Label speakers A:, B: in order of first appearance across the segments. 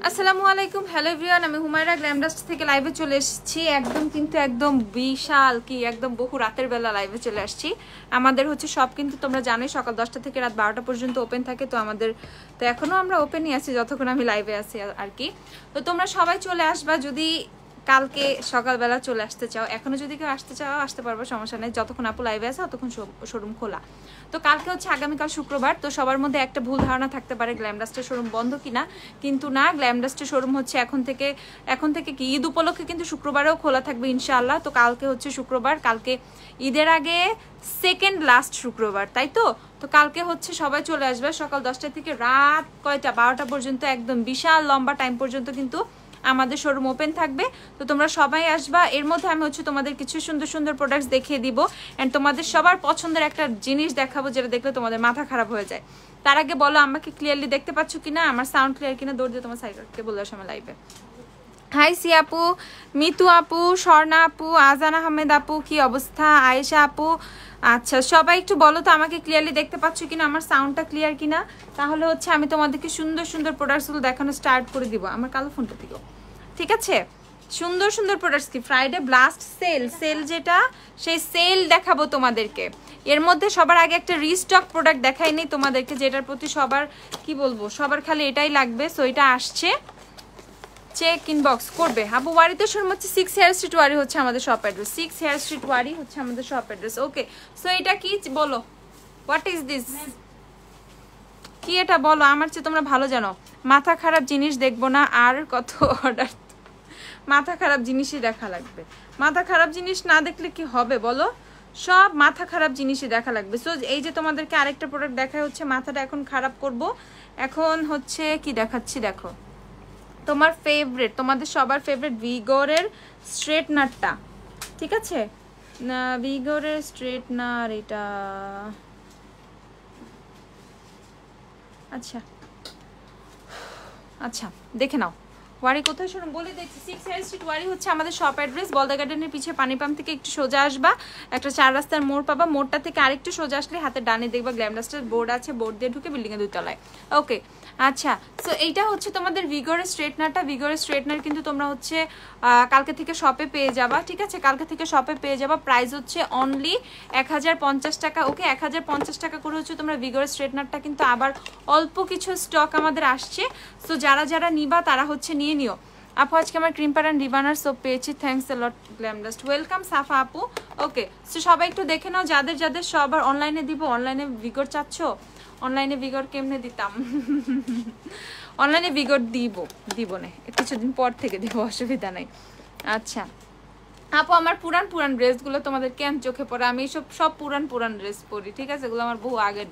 A: আসসালামু আলাইকুম, hello everyone. আমি হুমায়রা গ্ল্যামডাস্ট থেকে লাইভে চলে এসেছি। একদম বিশাল কি একদম বহু রাতের বেলা লাইভে চলে আসছি। আমাদের হচ্ছে সব কিন্তু তোমরা জানোই সকাল 10টা থেকে রাত 12টা পর্যন্ত ওপেন থাকে। তো আমাদের তো এখনও আমরা ওপেনই আছি যতক্ষণ আমি লাইভে আছি আর কি। তো তোমরা সবাই চলে আসবা যদি কালকে সকালবেলা চলে আসতে চাও। এখনো যদি কেউ আসতে চাও আসতে পারবো, সমস্যা নেই। যতক্ষণ আপু লাইভে আছে ততক্ষণ শোরুম খোলা। তো কালকে হচ্ছে আগামীকাল শুক্রবার। তো সবার মধ্যে একটা ভুল ধারণা থাকতে পারে গ্ল্যামডাস্টের শোরুম বন্ধ কিনা, কিন্তু না, গ্ল্যামডাস্টের শোরুম হচ্ছে এখন থেকে কি ঈদ উপলক্ষে কিন্তু শুক্রবারেও খোলা থাকবে ইনশাআল্লাহ। তো কালকে হচ্ছে শুক্রবার, কালকে ঈদের আগে সেকেন্ড লাস্ট শুক্রবার, তাই তো। তো কালকে হচ্ছে সবাই চলে আসবে সকাল 10টা থেকে রাত 12টা পর্যন্ত, একদম বিশাল লম্বা টাইম পর্যন্ত কিন্তু আমাদের শোরুম ওপেন থাকবে। তো তোমরা সবাই আসবা। এর মধ্যে আমি হচ্ছে তোমাদের কিছু সুন্দর সুন্দর প্রোডাক্টস দেখিয়ে দিব অ্যান্ড তোমাদের সবার পছন্দের একটা জিনিস দেখাবো যেটা দেখলে তোমাদের মাথা খারাপ হয়ে যায়। তার আগে বলো আমাকে ক্লিয়ারলি দেখতে পাচ্ছ কিনা, আমার সাউন্ড ক্লিয়ার কিনা, দৌড় দিয়ে তোমার সাইডকে বলে আসো আমার লাইভে। হাই সি আপু, মিতু আপু, স্বর্ণা আপু, আজান আহমেদ আপু, কি অবস্থা? আয়েশা আপু, আচ্ছা সবাই একটু বলো তো আমাকে ক্লিয়ারলি দেখতে পাচ্ছ কিনা, আমার সাউন্ডটা ক্লিয়ার কিনা। তাহলে হচ্ছে আমি তোমাদেরকে সুন্দর সুন্দর প্রোডাক্টসগুলো দেখানো স্টার্ট করে দিব। আমার কালো ফোনটা দিও, ঠিক আছে? সুন্দর সুন্দর প্রোডাক্টস কি ফ্রাইডে ব্লাস্ট সেল যেটা, সেই সেল দেখাবো তোমাদেরকে। এর মধ্যে সবার আগে একটা রিস্টক প্রোডাক্ট দেখাইনি তোমাদেরকে, যেটার প্রতি সবার কি বলবো, সবার খালি এটাই লাগবে। সো এটা আসছে, চেক ইনবক্স করবে। আবু ওয়ারিতে শোরুম হচ্ছে 6 হেয়ার স্ট্রিট ওয়ারি হচ্ছে আমাদের শপ অ্যাড্রেস। 6 হেয়ার স্ট্রিট ওয়ারি হচ্ছে আমাদের শপ অ্যাড্রেস। ওকে, সো এটা কি বলো, হোয়াট ইজ দিস, কি এটা বলো, আমার চেয়ে তোমরা ভালো জানো। মাথা খারাপ জিনিস দেখবো না আর কত অর্ডার, মাথা খারাপ জিনিসই দেখা লাগবে। মাথা খারাপ জিনিস না দেখলে কি হবে বলো, সব মাথা খারাপ জিনিসই দেখা লাগবে। সো এই যে তোমাদেরকে আরেকটা প্রোডাক্ট দেখা হচ্ছে, মাথাটা এখন খারাপ করব। এখন হচ্ছে কি দেখাচ্ছি দেখো, তোমার ফেভারিট, তোমাদের সবার ফেভারিট ভিগোরের স্ট্রেটনারটা, ঠিক আছে না? ভিগোরের স্ট্রেটনার এটা, আচ্ছা আচ্ছা দেখে নাও। ওয়ারি কোথায় শোরুম বলে দেখছি, 6 হেয়ার স্ট্রিট ওয়ারি হচ্ছে আমাদের শপ অ্যাড্রেস। বলদা গার্ডেনের পিছিয়ে পানি পাম্প থেকে একটু সোজা আসবা, একটা 4 রাস্তার মোড় পাবা। মোড়টা থেকে আরেকটু সোজা আসলে হাতে ডানে দেখবা গ্ল্যামডাস্টের বোর্ড আছে, বোর্ড দিয়ে ঢুকে বিল্ডিংয়ের 2 তলায়। ওকে, আচ্ছা সো এইটা হচ্ছে তোমাদের ভিগোরের স্ট্রেটনারটা। ভিগোরের স্ট্রেটনার কিন্তু তোমরা হচ্ছে কালকে থেকে শপে পেয়ে যাবা, ঠিক আছে? কালকে থেকে শপে পেয়ে যাবা। প্রাইস হচ্ছে অনলি 1050 টাকা। ওকে, 1050 টাকা করে হচ্ছে তোমরা ভিগোরের স্ট্রেটনারটা, কিন্তু আবার অল্প কিছু স্টক আমাদের আসছে। সো যারা নিবা তারা হচ্ছে নিয়ে নিও। আপু আজকে আমার ক্রিম প্যাড অ্যান্ড রিবানার সোপ পেয়েছি, থ্যাঙ্কস এ লট গ্ল্যামডাস্ট। ওয়েলকাম সাফা আপু। ওকে, সো সবাই একটু দেখে নাও যাদের সবার অনলাইনে দিব। অনলাইনে ভিগোর চাচ্ছ, অনলাইনে ভিগোর কেমনে দিতাম, অনলাইনে ভিগোর দিব না, কিছুদিন পর থেকে দিব, অসুবিধা নাই। আচ্ছা আপু, আমার পুরান ড্রেসগুলো তোমাদের কেন চোখে পড়ে? আমি সব পুরান ড্রেস পরি, ঠিক আছে? এগুলো আমার বহু আগের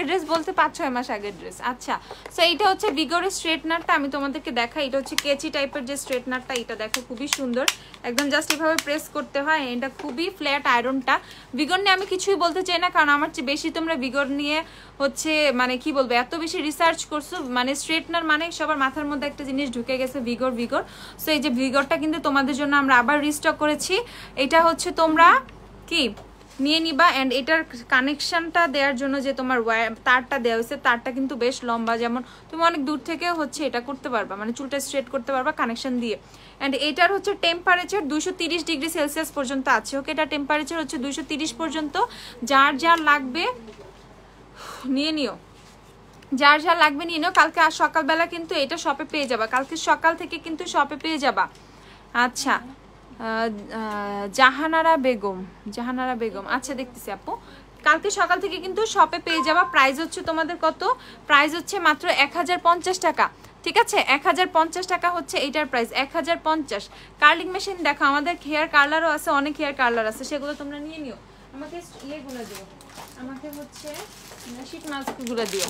A: ড্রেস বলতে 5-6 মাস আগের ড্রেস। আচ্ছা, সো এইটা হচ্ছে ভিগোরের স্ট্রেটনারটা, আমি তোমাদেরকে দেখাই। এটা হচ্ছে কেচি টাইপের যে স্ট্রেটনারটা, এটা দেখো খুবই সুন্দর, একদম জাস্ট এভাবে প্রেস করতে হয়। এটা খুবই ফ্ল্যাট আয়রনটা। ভিগোর নিয়ে আমি কিছুই বলতে চাই না, কারণ আমার চেয়ে বেশি তোমরা ভিগোর নিয়ে হচ্ছে মানে কি বলবো, এত বেশি রিসার্চ করছো। মানে স্ট্রেটনার মানে সবার মাথার মধ্যে একটা জিনিস ঢুকে গেছে, ভিগোর। সো এই যে ভিগোরটা কিন্তু তোমাদের জন্য আমরা আবার রিস্টক করেছি। এটা হচ্ছে তোমরা কি নিয়ে নিবা। অ্যান্ড এটার কানেকশনটা দেওয়ার জন্য যে তোমার তারটা দেওয়া হয়েছে, তারটা কিন্তু বেশ লম্বা, যেমন তুমি অনেক দূর থেকে হচ্ছে এটা করতে পারবা, মানে চুলটা স্ট্রেট করতে পারবা কানেকশন দিয়ে। অ্যান্ড এটার হচ্ছে টেম্পারেচার 230 ডিগ্রি সেলসিয়াস পর্যন্ত আছে। ওকে, এটা টেম্পারেচার হচ্ছে 230 পর্যন্ত। যার লাগবে নিয়ে নিও, যার লাগবে নিয়ে নিও। কালকে আর সকালবেলা কিন্তু এটা শপে পেয়ে যাবা, কালকে সকাল থেকে কিন্তু শপে পেয়ে যাবা। আচ্ছা, জাহানারা বেগম, আচ্ছা দেখতেছি আপু, কালকে সকাল থেকে কিন্তু শপে পেয়ে যাবা। প্রাইস হচ্ছে তোমাদের কত? প্রাইস হচ্ছে মাত্র 1050 টাকা, ঠিক আছে? 1050 টাকা হচ্ছে এইটার প্রাইস, 1050। কার্লিং মেশিন দেখো, আমাদের হেয়ার কার্লারও আছে, অনেক হেয়ার কার্লার আছে, সেগুলো তোমরা নিয়ে নিও। আমাকে ইয়েগুলো দিও, আমাকে হচ্ছে শীট মাস্কগুলো দিও।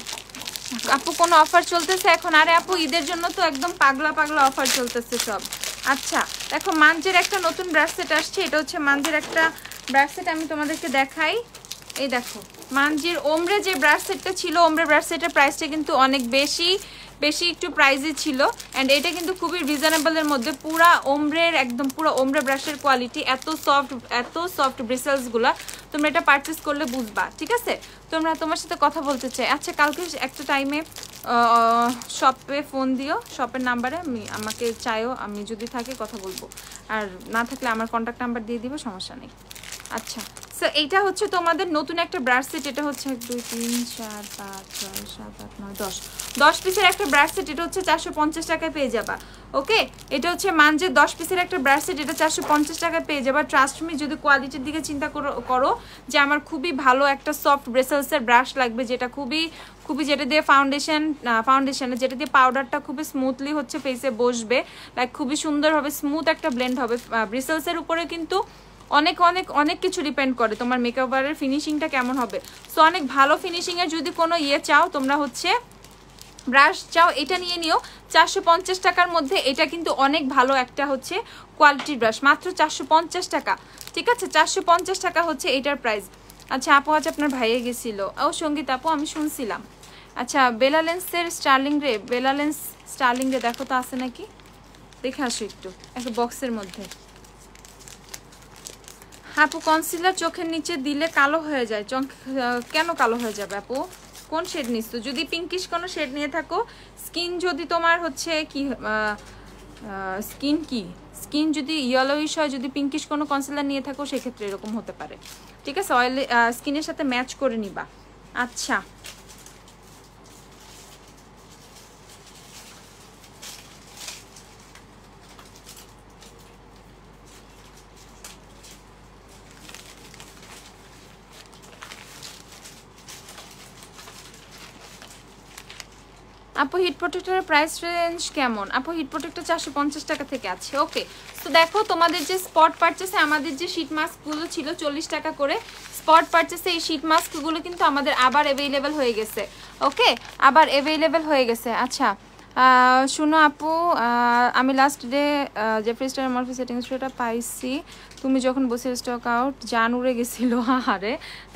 A: আপু কোনো অফার চলতেছে এখন? আরে আপু ঈদের জন্য তো একদম পাগলা অফার চলতেছে সব। আচ্ছা দেখো, মানজের একটা নতুন ব্রাসলেট আসছে, এটা হচ্ছে মানজের একটা ব্রাসলেট, আমি তোমাদেরকে দেখাই। এই দেখো মানজির ওমরে যে ব্রাসলেটটা ছিল, ওমরে ব্রাসলেটের প্রাইসটা কিন্তু অনেক বেশি, বেশি একটু প্রাইসে ছিল। অ্যান্ড এটা কিন্তু খুবই রিজনেবলের মধ্যে, পুরা ওমব্রের একদম পুরো ওমব্রে ব্রাশের কোয়ালিটি, এত সফট ব্রিসেলসগুলো তোমরা এটা পারচেস করলে বুঝবা, ঠিক আছে? তোমার সাথে কথা বলতে চাই। আচ্ছা, কালকে একটা টাইমে শপে ফোন দিও, শপের নাম্বারে আমাকে চাইও, আমি যদি থাকে কথা বলবো, আর না থাকলে আমার কন্ট্যাক্ট নাম্বার দিয়ে দিব, সমস্যা নেই। আচ্ছা, সো এইটা হচ্ছে তোমাদের নতুন একটা ব্রাশ সেট। এটা হচ্ছে 1 2 3 4 5 6 7 8 9 10 পিসের একটা ব্রাশ সেট। এটা হচ্ছে 450 টাকায় পেয়ে যাবা। ওকে, এটা হচ্ছে মানজে 10 পিসের একটা ব্রাশ সেট, এটা 450 টাকায় পেয়ে যাবা। ট্রাস্ট মি, যদি কোয়ালিটির দিকে চিন্তা করো যে আমার খুবই ভালো একটা সফট ব্রেসেলসের ব্রাশ লাগবে, যেটা খুবই যেটা দিয়ে ফাউন্ডেশনে যেটা দিয়ে পাউডারটা খুবই স্মুথলি হচ্ছে ফেসে বসবে, লাইক খুবই সুন্দরভাবে স্মুথ একটা ব্লেন্ড হবে। ব্রিসেলসের উপরে কিন্তু অনেক অনেক অনেক কিছু ডিপেন্ড করে তোমার মেকওভারের ফিনিশিংটা কেমন হবে। সো অনেক ভালো ফিনিশিংয়ের যদি কোনো চাও তোমরা, হচ্ছে ব্রাশ চাও, এটা নিয়ে নিও 450 টাকার মধ্যে। এটা কিন্তু অনেক ভালো একটা হচ্ছে কোয়ালিটির ব্রাশ, মাত্র 450 টাকা, ঠিক আছে? 450 টাকা হচ্ছে এটার প্রাইস। আচ্ছা আপু, আজ আপনার ভাইয়ে গেছিল। ও সঙ্গীত আপু, আমি শুনছিলাম। আচ্ছা, বেলালেন্সের স্টার্লিং রে দেখো তো আছে নাকি, দেখে আসো একটু একটা বক্সের মধ্যে। আপু, কনসিলার চোখের নিচে দিলে কালো হয়ে যায়, কেন কালো হয়ে যাবে আপু? কোন শেড নিচ্ছ? যদি পিঙ্কিশ কোনো শেড নিয়ে থাকো, স্কিন যদি তোমার হচ্ছে কি স্কিন যদি ইয়েলোইশ হয়, যদি পিঙ্কিশ কোনো কনসিলার নিয়ে থাকো, সেক্ষেত্রে এরকম হতে পারে, ঠিক আছে? অয়েল স্কিনের সাথে ম্যাচ করে নিবা। আচ্ছা, আপু হিট প্রোটেক্টরের প্রাইস রেঞ্জ কেমন? আপু হিট প্রোটেক্টর 450 টাকা থেকে আছে। ওকে, তো দেখো তোমাদের যে স্পট পারচেসে আমাদের যে শীট মাস্কগুলো ছিল 40 টাকা করে, স্পট পারচেসে এই শীট মাস্কগুলো কিন্তু আমাদের আবার অ্যাভেলেবেল হয়ে গেছে। ওকে, আবার অ্যাভেলেবেল হয়ে গেছে। আচ্ছা শুনো আপু, আমি লাস্ট ডে যে ফ্রিস্টার মরফি সেটিং স্প্রেটা পাইছি, তুমি যখন বসে স্টক আউট জান উড়ে গেছিল। আরে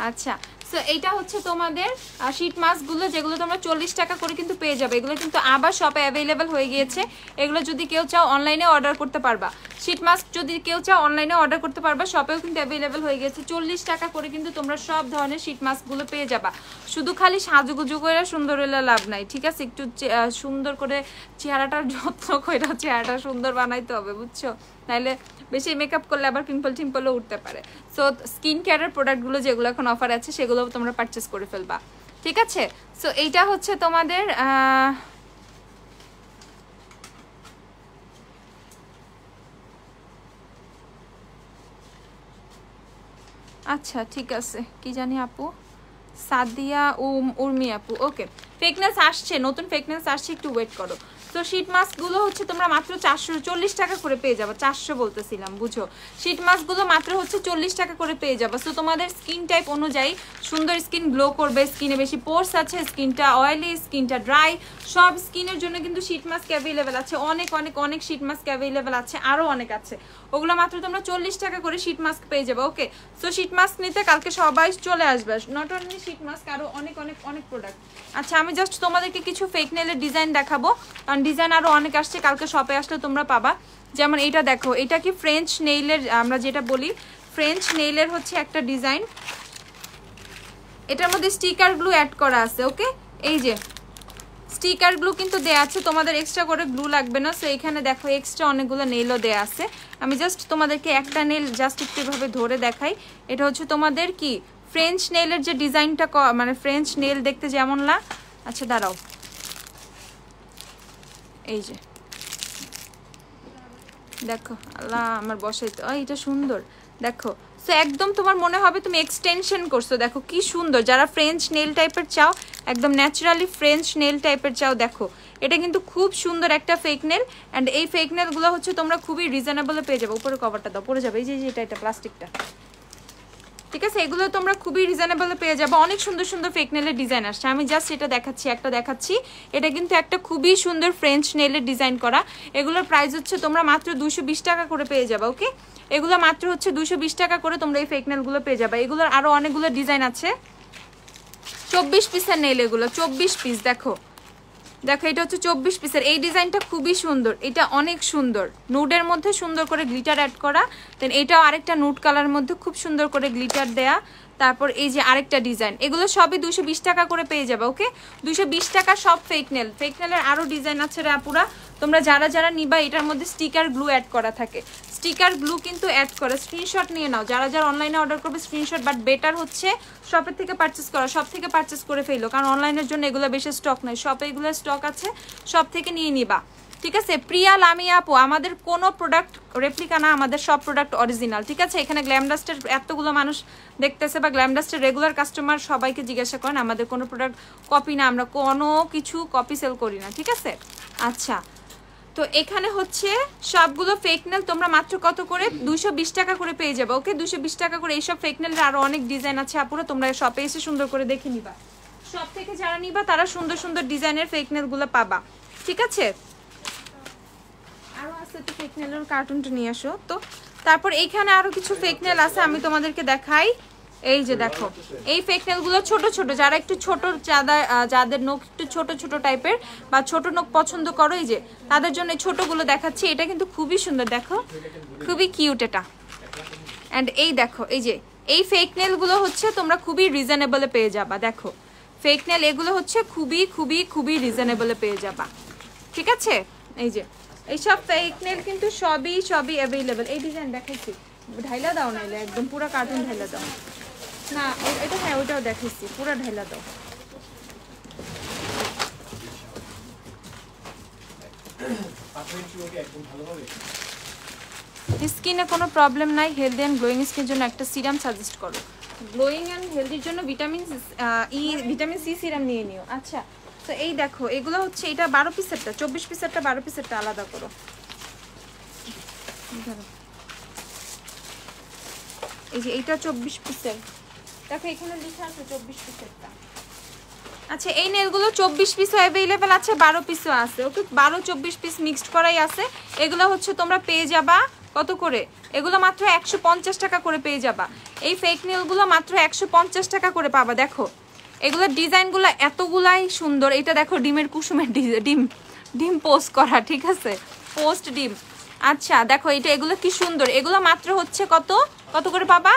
A: আচ্ছা, সো এইটা হচ্ছে তোমাদের শীট মাস্কগুলো, যেগুলো তোমরা 40 টাকা করে কিন্তু পেয়ে যাবে। এগুলো কিন্তু আবার শপে অ্যাভেলেবেল হয়ে গিয়েছে। এগুলো যদি কেউ চাও অনলাইনে অর্ডার করতে পারবা। শীট মাস্ক যদি কেউ চাও অনলাইনে অর্ডার করতে পারবা, শপেও কিন্তু অ্যাভেলেবেল হয়ে গিয়েছে। 40 টাকা করে কিন্তু তোমরা সব ধরনের শীট মাস্কগুলো পেয়ে যাবা। শুধু খালি সাজুগুজু করে সুন্দর হলে লাভ নাই, ঠিক আছে? একটু সুন্দর করে চেহারাটার যত্ন করে চেহারাটা সুন্দর বানাইতে হবে, বুঝছো? নাইলে বেশি মেকআপ করলে আবার টিম্পলও উঠতে পারে। সো স্কিন কেয়ারের প্রোডাক্টগুলো যেগুলো এখন অফার আছে সেগুলো তোমরা পারচেস করে ফেলবা, ঠিক আছে? সো এইটা হচ্ছে তোমাদের আচ্ছা ঠিক আছে, কি জানি আপু, সাদিয়া উর্মি আপু। ওকে, ফেকনেস আসছে, নতুন ফেকনেস আসছে, একটু ওয়েট করো। তো শীট মাস্কগুলো হচ্ছে তোমরা মাত্র 440 টাকা করে পেয়ে যাবে। 400 বলতেছিলাম, বুঝো। শীট মাস্কগুলো মাত্র হচ্ছে 40 টাকা করে পেয়ে যাবে। সো তোমাদের স্কিন টাইপ অনুযায়ী সুন্দর স্কিন গ্লো করবে, স্কিনে বেশি পোর্স আছে, স্কিনটা অয়েলি, স্কিনটা ড্রাই, সব স্কিনের জন্য কিন্তু শীট মাস্ক অ্যাভেলেবেল আছে। অনেক অনেক অনেক শীট মাস্ক অ্যাভেলেবেল আছে, আরও অনেক আছে। ওগুলো মাত্র তোমরা 40 টাকা করে শীট মাস্ক পেয়ে যাবে। ওকে, সো শীট মাস্ক নিতে কালকে সবাই চলে আসবে। নট অনলি শীট মাস্ক, আরও অনেক অনেক অনেক প্রোডাক্ট। আচ্ছা, আমি জাস্ট তোমাদেরকে কিছু ফেক নেলের ডিজাইন দেখাবো, কারণ ডিজাইন আরও অনেক আসছে, কালকে শপে আসলে তোমরা পাবা। যেমন এইটা দেখো, এটা কি ফ্রেঞ্চ নেইলের, আমরা যেটা বলি ফ্রেঞ্চ নেইলের হচ্ছে একটা ডিজাইন। এটার মধ্যে স্টিকার গ্লু অ্যাড করা আছে। ওকে, এই যে স্টিকার গ্লু কিন্তু দেয়া আছে, তোমাদের এক্সট্রা করে গ্লু লাগবে না। সো এখানে দেখো এক্সট্রা অনেকগুলো নেইলও দেয়া আছে। আমি জাস্ট তোমাদেরকে একটা নেইল জাস্ট একটু এভাবে ধরে দেখাই। এটা হচ্ছে তোমাদের কি ফ্রেঞ্চ নেইলের যে ডিজাইনটা, মানে ফ্রেঞ্চ নেইল দেখতে যেমন আচ্ছা দাঁড়াও, এই যে দেখো, আল্লাহ আমার বসাই তো, এটা সুন্দর দেখো। সো একদম তোমার মনে হবে তুমি এক্সটেনশন করছো, দেখো কি সুন্দর। যারা ফ্রেঞ্চ নেল টাইপের চাও, একদম ন্যাচারালি ফ্রেঞ্চ নেল টাইপের চাও, দেখো এটা কিন্তু খুব সুন্দর একটা ফেক নেল। অ্যান্ড এই ফেক নেলগুলো হচ্ছে তোমরা খুবই রিজনেবলে পেয়ে যাবে। উপরে কভারটা দাও, পড়ে যাবে, এই যে এটা প্লাস্টিকটা, ঠিক আছে? এগুলো তোমরা খুবই রিজনেবলে পেয়ে যাবে। অনেক সুন্দর সুন্দর ফেক নেলের ডিজাইন আসছে, আমি জাস্ট এটা দেখাচ্ছি, একটা দেখাচ্ছি। এটা কিন্তু একটা খুবই সুন্দর ফ্রেঞ্চ নেলের ডিজাইন করা। এগুলোর প্রাইস হচ্ছে তোমরা মাত্র 220 টাকা করে পেয়ে যাবে। ওকে, এগুলো মাত্র হচ্ছে 220 টাকা করে তোমরা এই ফেক নেলগুলো পেয়ে যাবে। এগুলোর আরও অনেকগুলো ডিজাইন আছে। 24 পিসের নেল এগুলো, 24 পিস। দেখো দেখো এটা হচ্ছে 24 পিসের। এই ডিজাইনটা খুবই সুন্দর, এটা অনেক সুন্দর, নুডের মধ্যে সুন্দর করে গ্লিটার অ্যাড করা। দেন এটাও আরেকটা নুড কালারের মধ্যে খুব সুন্দর করে গ্লিটার দেয়া। তারপর এই যে আরেকটা ডিজাইন, এগুলো সবই 220 টাকা করে পেয়ে যাবে। ওকে 220 টাকা সব ফেক নেল। ফেক নেলের আরও ডিজাইন আছে রে আপুরা, তোমরা যারা যারা নিবা এটার মধ্যে স্টিকার গ্লু অ্যাড করা থাকে, স্টিকার গ্লু কিন্তু অ্যাড করা। স্ক্রিনশট নিয়ে নাও যারা যারা অনলাইনে অর্ডার করবে স্ক্রিনশট, বাট বেটার হচ্ছে শপের থেকে পারচেস করা, সব থেকে পারচেস করে ফেলো, কারণ অনলাইনের জন্য এগুলো বেশি স্টক নেই, শপে এগুলো স্টক আছে, সব থেকে নিয়ে নিবা। ঠিক আছে প্রিয়া লামিয়া আপু, আমাদের কোনো প্রোডাক্ট রেপ্লিকা না, আমাদের সব প্রোডাক্ট অরিজিনাল। ঠিক আছে, এখানে গ্ল্যামডাস্টের এতগুলো মানুষ দেখতেছে বা গ্ল্যামডাস্টের রেগুলার কাস্টমার, সবাইকে জিজ্ঞাসা করেন, আমাদের কোনো প্রোডাক্ট কপি না, আমরা কোনো কিছু কপি সেল করি না। ঠিক আছে, আচ্ছা তো এখানে হচ্ছে সবগুলো ফেক নেল তোমরা মাত্র কত করে 220 টাকা করে পেয়ে যাবে। ওকে 220 টাকা করে। এইসব ফেক নেলের আরো অনেক ডিজাইন আছে আপুরা, তোমরা শপে এসে সুন্দর করে দেখে নিবা, শপ থেকে যারা নিবা তারা সুন্দর সুন্দর ডিজাইনের ফেক নেলগুলো পাবা। ঠিক আছে, আরো আছে তো ফেক নেলের কার্টুনটা নিয়ে আসো তো। তারপর এইখানে আরো কিছু ফেক নেল আছে, আমি তোমাদেরকে দেখাই। এই যে দেখো এই ফেক নেলগুলো ছোট ছোট, যারা একটু ছোট যাদের নখ একটু ছোট ছোট টাইপের বা ছোট নখ পছন্দ করো, এই যে তাদের জন্য ছোটগুলো দেখাচ্ছি। এটা কিন্তু খুবই সুন্দর, দেখো খুবই কিউট এটা। অ্যান্ড এই দেখো এই যে এই ফেক নেলগুলো হচ্ছে তোমরা খুবই রিজনেবলে পেয়ে যাবা। দেখো ফেক নেল এগুলো হচ্ছে খুবই খুবই খুবই রিজনেবলে পেয়ে যাবা। ঠিক আছে, এই যে এইসব ফেক নেল কিন্তু সবই সবই অ্যাভেলেবেল। এই ডিজাইন দেখাইছি, ঢাইলা দাও নাইলে একদম পুরো কার্টুন ঢাইলা দাও না, এটা হ্যাঁ ওইটাও দেখাইছি, পুরো ঢাইলা দাও। স্কিনে কোনো প্রবলেম নাই, হেলদি অ্যান্ড গ্লোয়িং স্কিনের জন্য একটা সিরাম সাজেস্ট করো। গ্লোয়িং অ্যান্ড হেলদির জন্য ভিটামিন সি সিরাম নিয়ে নিও। আচ্ছা তো এই দেখো এগুলো হচ্ছে, এটা 12 পিসেরটা, 24 পিসেরটা 12 পিসেরটা আলাদা করো। এই যে এইটা 24 পিসের, দেখো এখানে লেখা আছে 24 পিসেরটা। আচ্ছা এই নেলগুলো 24 পিসও অ্যাভেলেবেল আছে, 12 পিসও আছে। ওকে 12-24 পিস মিক্সড করাই আছে। এগুলো হচ্ছে তোমরা পেয়ে যাবা কত করে, এগুলো মাত্র 150 টাকা করে পেয়ে যাবা। এই ফেক নেলগুলো মাত্র 150 টাকা করে পাবা। দেখো এগুলোর ডিজাইনগুলো এতগুলাই সুন্দর। এটা দেখো ডিমের কুসুমের ডিম ডিম পোস্ট করা, ঠিক আছে পোস্ট ডিম। আচ্ছা দেখো এটা এগুলো কি সুন্দর, এগুলো মাত্র হচ্ছে কত কত করে পাবা,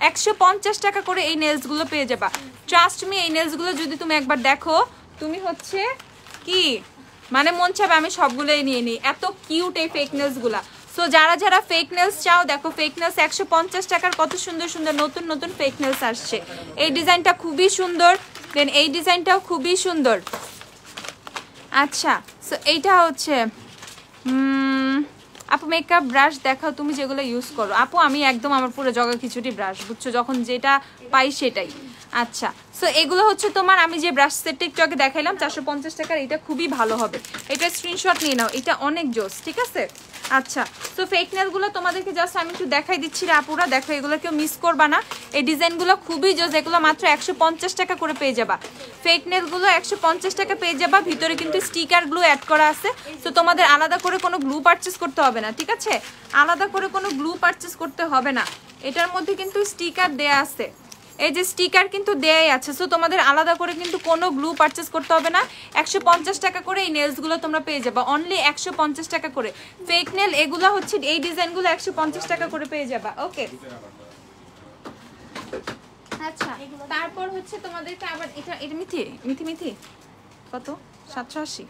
A: 150 টাকা করে এই নেলসগুলো পেয়ে যাবা। ট্রাস্ট মি, এই নেলসগুলো যদি তুমি একবার দেখো তুমি হচ্ছে কি মানে মন চাবে আমি সবগুলোই নিয়ে নিই, এত কিউট এই ফেক নেলসগুলা। সো যারা যারা ফেক নেলস চাও, দেখো ফেক নেলস 150 টাকার কত সুন্দর সুন্দর নতুন নতুন ফেক নেলস আসছে। এই ডিজাইনটা খুবই সুন্দর, দেন এই ডিজাইনটাও খুবই সুন্দর। আচ্ছা সো এইটা হচ্ছে আপু মেকআপ ব্রাশ দেখাও তুমি যেগুলো ইউজ করো। আপু আমি একদম আমার পুরো জগা খিচুড়ি ব্রাশ, বুঝছো, যখন যেটা পাই সেটাই। আচ্ছা সো এগুলো হচ্ছে তোমার, আমি যে ব্রাশ সেটটা একটু আগে দেখাইলাম 450 টাকার, এটা খুবই ভালো হবে, এটা স্ক্রিনশট নিয়ে নাও, এটা অনেক জোস। ঠিক আছে, আচ্ছা সো ফেক নেলগুলো তোমাদেরকে জাস্ট আমি একটু দেখাই দিচ্ছি রে আপুরা, দেখো এগুলো কেউ মিস করবা না, এই ডিজাইনগুলো খুবই জোস। এগুলো মাত্র 150 টাকা করে পেয়ে যাবা। ফেক নেলগুলো 150 টাকা পেয়ে যাবা, ভিতরে কিন্তু স্টিকার গ্লু অ্যাড করা আছে। তো তোমাদের আলাদা করে কোনো গ্লু পারচেস করতে হবে না। ঠিক আছে, আলাদা করে কোনো গ্লু পারচেস করতে হবে না, এটার মধ্যে কিন্তু স্টিকার দেয়া আছে, এই যে স্টিকার কিন্তু দেয়াই আছে। সো তোমাদের আলাদা করে কিন্তু কোনো গ্লু পারচেস করতে হবে না। 150 টাকা করে এই নেলসগুলো তোমরা পেয়ে যাবা, অনলি 150 টাকা করে। ফেক নেল এগুলো হচ্ছে এই ডিজাইনগুলো 150 টাকা করে পেয়ে যাবা। ওকে আচ্ছা তারপর হচ্ছে তোমাদেরকে আবার এটা এটা মিথি মিথি মিথি কত 780।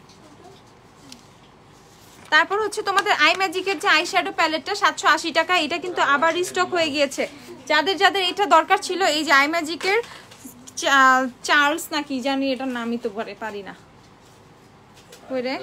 A: তারপর হচ্ছে তোমাদের আই ম্যাজিকের যে আইশ্যাডো প্যালেটটা 780 টাকা, এটা কিন্তু আবার রিস্টক হয়ে গিয়েছে। যাদের যাদের এটা দরকার ছিল, এই যে আই ম্যাজিকের চার্লস না কি জানি এটার নামই তো পারি না, ওইরে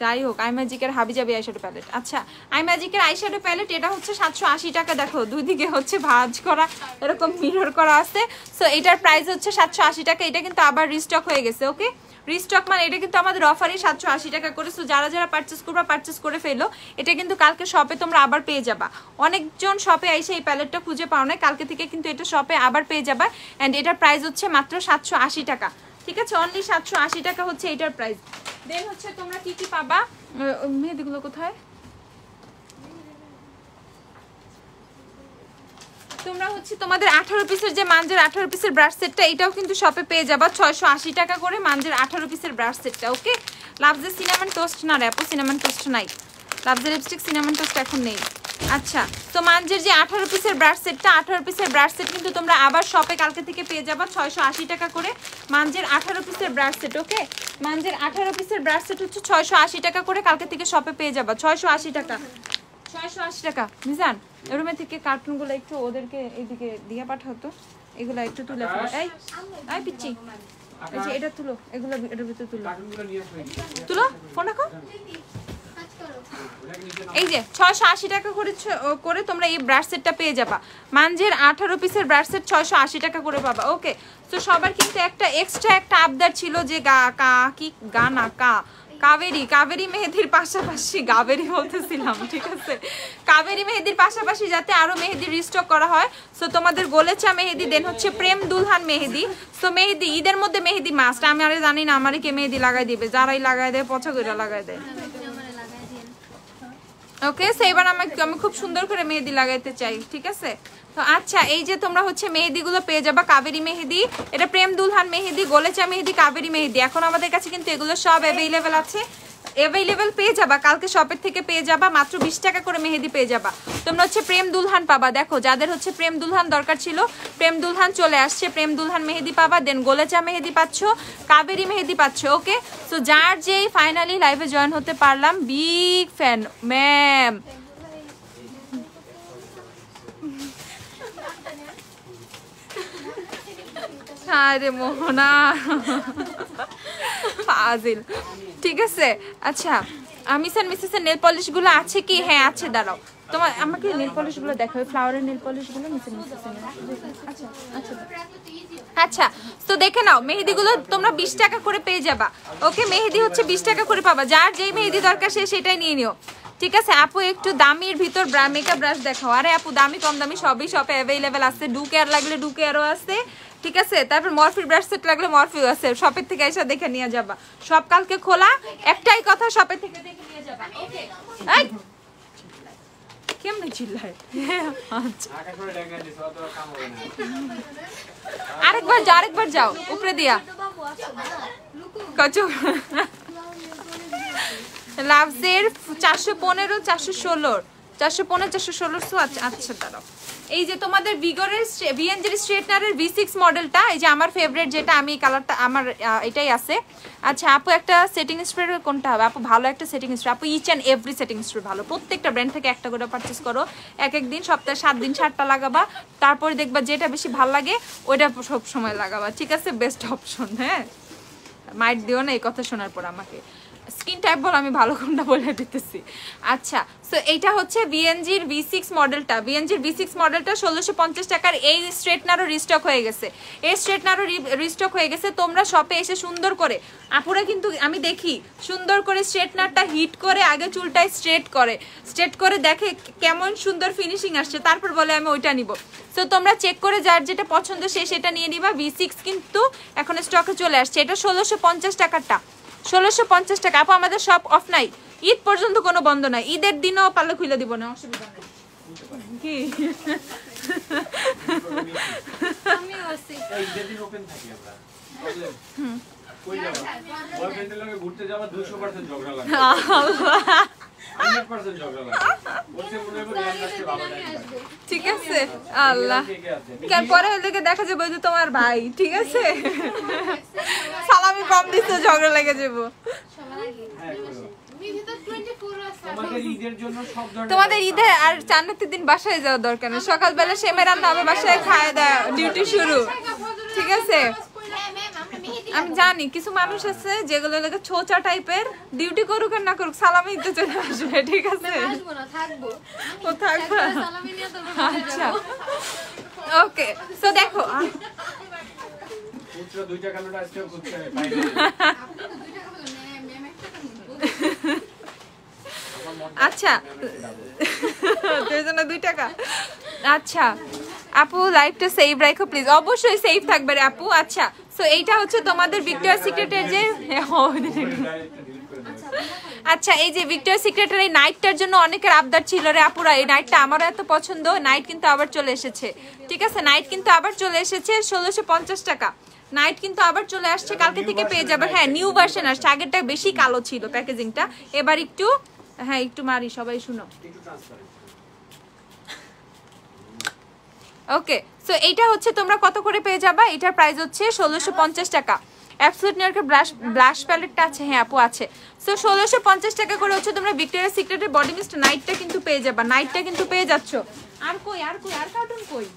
A: যাই হোক আই ম্যাজিকের হাবিজাবি আইশ্যাডো প্যালেট। আচ্ছা আই ম্যাজিকের আইশ্যাডো প্যালেট এটা হচ্ছে 780 টাকা। দেখো দুই দিকে হচ্ছে ভাঁজ করা, এরকম মিরর করা আছে। সো এটার প্রাইস হচ্ছে 780 টাকা, এটা কিন্তু আবার রিস্টক হয়ে গেছে। ওকে রিস্টক মানে এটা কিন্তু আমাদের অফারই 780 টাকা করে। সো যারা যারা পারচেস করবা পারচেস করে ফেলো, এটা কিন্তু কালকে শপে তোমরা আবার পেয়ে যাবা। অনেকজন শপে এসে এই প্যালেটটা খুঁজে পাও না, কালকে থেকে কিন্তু এটা শপে আবার পেয়ে যাবা। অ্যান্ড এটার প্রাইস হচ্ছে মাত্র 780 টাকা। ঠিক আছে, অনলি 780 টাকা হচ্ছে এটার প্রাইস। দেন হচ্ছে তোমরা কি কি পাবা, মেহেদিগুলো কোথায়, তোমরা হচ্ছে তোমাদের 18 পিসের যে মানজের 18 পিসের ব্রাশ সেটটা এটাও কিন্তু শপে পেয়ে যাবা 680 টাকা করে মানজের 18 পিসের ব্রাশ সেটটা। ওকে, লাভজের সিনামন টোস্ট না রে আপু, সিনামন টোস্ট নাই, লাভজের লিপস্টিক সিনামন টোস্ট এখন নেই। আচ্ছা, তো মানজের যে 18 পিসের ব্রাশ সেটটা, 18 পিসের ব্রাশ সেট কিন্তু তোমরা আবার শপে কালকে থেকে পেয়ে যাবা 680 টাকা করে মানজের 18 পিসের ব্রাশ সেট। ওকে, মানজের 18 পিসের ব্রাশ সেট হচ্ছে 680 টাকা করে কালকে থেকে শপে পেয়ে যাবা 680 টাকা, 680 টাকা। মিজান এরমে থেকে কার্টুনগুলো একটু ওদেরকে এইদিকে দিয়ে পাঠাতো, এগুলো একটু তুলে ফেলো। এই পিচ্ছি, এই যে এটা তুলো, এগুলো এটার ভিতরে তুলো, তুলো ফোন রাখো। এই যে 680 টাকা করে তোমরা এই ব্রাশ সেটটা পেয়ে যাবা মানজের 18 পিসের ব্রাশ সেট 680 টাকা করে পাবা। ওকে, তো সবার কিন্তু একটা এক্সট্রা একটা আবদার ছিল যে কাবেরি মেহেদির পাশাপাশি গাবেরি বলতেছিলাম, ঠিক আছে, কাবেরি মেহেদির পাশাপাশি যাতে আরো মেহেদি রিস্টক করা হয়। সো তোমাদের গোলেচা মেহেদি, দেন হচ্ছে প্রেম দুলহান মেহেদি। সো মেহেদি ঈদের মধ্যে মেহেদি মাস্ট, আমি আরে জানি না আমারে কে মেহেদি লাগাই দিবে, যারাই লাগাই দেয় পচা করে লাগাই দেয়। ওকে, সো এবার আমি খুব সুন্দর করে মেহেদি লাগাইতে চাই, ঠিক আছে। তো আচ্ছা, এই যে তোমরা হচ্ছে মেহেদিগুলো পেয়ে যাবা, কাবেরি মেহেদি, এটা প্রেম দুলহান মেহেদি, গোলেচা মেহেদি, কাবেরি মেহেদি। এখন আমাদের কাছে কিন্তু এগুলো সব অ্যাভেলেবেল আছে, অ্যাভেলেবেল পেয়ে যাবা, কালকে শপের থেকে পেয়ে যাবা মাত্র 20 টাকা করে মেহেদি পেয়ে যাবা। তোমরা হচ্ছে প্রেম দুলহান পাবা, দেখো যাদের হচ্ছে প্রেম দুলহান দরকার ছিল প্রেম দুলহান চলে আসছে, প্রেম দুলহান মেহেদি পাবা, দেন গোলেচা মেহেদি পাচ্ছ, কাবেরি মেহেদি পাচ্ছ। ওকে, সো যার যেই ফাইনালি লাইভে জয়েন হতে পারলাম, বিগ ফ্যান ম্যাম। আরে মোহনা ফাজিল, ঠিক আছে। আচ্ছা, মিসেসের নেল পলিশ গুলো আছে কি? হ্যাঁ আছে, দাঁড়াও তোমার আমাকে নেল পলিশ গুলো দেখো, ফ্লাওয়ারের নেল পলিশ গুলো মিসেসের। আচ্ছা আচ্ছা আচ্ছা, তো দেখে নাও মেহেদি গুলো তোমরা 20 টাকা করে পেয়ে যাবা। ওকে, মেহেদি হচ্ছে 20 টাকা করে পাবা, যার যেই মেহেদি দরকার সে সেটাই নিয়ে নিও, ঠিক আছে। আপু একটু দামির ভিতর মেকআপ ব্রাশ দেখাও। আরে আপু দামি কম দামি সবই শপে অ্যাভেলেবেল আছে, ডু কেয়ার লাগলে ডু কেয়ারও আছে, ঠিক আছে। তারপর মরফির ব্রাশ সেট লাগলে মরফিও আছে, শপের থেকে এসে দেখে নিয়ে যাবা। সব কালকে খোলা, একটাই কথা, শপের থেকে দেখে নিয়ে যাবা। ওকে, এই কেমনে চিল্লায়, আচ্ছা আরেকবার যাও উপরে দিয়া কচু লাভসের 415 416 416 আচ্ছা দাঁড়াও। এই যে তোমাদের ভিগরের ভিএনজির স্ট্রেটনারের V6 মডেলটা, এই যে আমার ফেভারিট যেটা, আমি কালারটা আমার এটাই আছে। আচ্ছা আপু, একটা সেটিং স্প্রে কোনটা হবে আপু? ভালো একটা সেটিং স্প্রে আপু, each and every setting spray ভালো, প্রত্যেকটা ব্র্যান্ড থেকে একটা করে পারচেস করো, এক দিন সপ্তাহে 7 দিন 7টা লাগাবা, তারপরে দেখবা যেটা বেশি ভালো লাগে ওইটা সব সময় লাগাবা, ঠিক আছে, বেস্ট অপশন। হ্যাঁ, মাইট দিও না এই কথা শোনার পর আমাকে, স্কিন টাইপ বল, আমি ভালো কোনটা বলে দিতেছি। আচ্ছা, সো এইটা হচ্ছে বিএনজির V6 মডেলটা, বিএনজির V6 মডেলটা 1650 টাকার। এই স্ট্রেটনারও রিস্টক হয়ে গেছে, এই স্ট্রেটনারও রিস্টক হয়ে গেছে। তোমরা শপে এসে সুন্দর করে, আপুরা কিন্তু আমি দেখি সুন্দর করে স্ট্রেটনারটা হিট করে আগে চুলটাই স্ট্রেট করে দেখে কেমন সুন্দর ফিনিশিং আসছে, তারপর বলে আমি ওইটা নিব। সো তোমরা চেক করে যার যেটা পছন্দ সে সেটা নিয়ে নিবা। V6 কিন্তু এখন স্টকে চলে আসছে, এটা 1650 টাকারটা, 1650 টাকা। আপু আমাদের সব অফ নাই, ঈদ পর্যন্ত কোনো বন্ধ নাই, ঈদের দিনও পাল্লা খুলে দিব না, অসুবিধা নেই। কি আমি আসি ঈদের দিন ওপেন থাকি আমরা, কই যাব বয়ফ্রেন্ডের লগে ঘুরতে যাবা 200% ঝগড়া লাগে, 100% ঝগড়া লাগে, ওতে মনে হবে রিয়ান আসছে বাবা ডাকবে, ঠিক আছে। আল্লাহ কেন পরে হইলে দেখা যাবে যে তোমার ভাই, ঠিক আছে, সালামি কম দিতে ঝগড়া লেগে যাবো। তোমাদের ঈদে আর চান্নাতের দিন বাসায় যাওয়া দরকার নেই, সকালবেলা সেমে রান্না হবে, বাসায় খায় দেয়, ডিউটি শুরু, ঠিক আছে। আমি জানি কিছু মানুষ আছে যেগুলো লাগে ছোচা টাইপের, ডিউটি করুক আর না করুক সালামি দিতে চলে আসবে, ঠিক আছে, ও থাকবে। আচ্ছা ওকে, সো দেখো আচ্ছা 2 টাকা। আচ্ছা আপু লাইভটা সেভ রাখো প্লিজ, অবশ্যই সেভ থাকবে রে আপু। আচ্ছা সো এইটা হচ্ছে তোমাদের ভিক্টোরিয়া সিক্রেটের যে আচ্ছা এই যে ভিক্টোরিয়া সিক্রেটের এই নাইটটার জন্য অনেকের আবদার ছিল রে আপুরা, এই নাইটটা আমারও এত পছন্দ। নাইট কিন্তু আবার চলে এসেছে, ঠিক আছে, নাইট কিন্তু আবার চলে এসেছে 1650 টাকা। নাইট কিন্তু আবার চলে আসছে, কালকে থেকে পেয়ে যাবে। হ্যাঁ নিউ ভার্সন আসছে, আগেরটা বেশি কালো ছিল প্যাকেজিংটা, এবার একটু হ্যাঁ একটু মারি, সবাই শুনো। ওকে সো এইটা হচ্ছে তোমরা কত করে পেয়ে যাবা, এটার প্রাইস হচ্ছে 1650 টাকা। অ্যাবসলিউট নিউইয়র্কের ব্লাশ প্যালেটটা আছে, হ্যাঁ আপু আছে। সো 1650 টাকা করে হচ্ছে তোমরা ভিক্টোরিয়া সিক্রেটের বডি মিস্ট নাইটটা কিন্তু পেয়ে যাবা, নাইটটা কিন্তু পেয়ে যাচ্ছ। আর কই আর কই আর কার্টুন কই,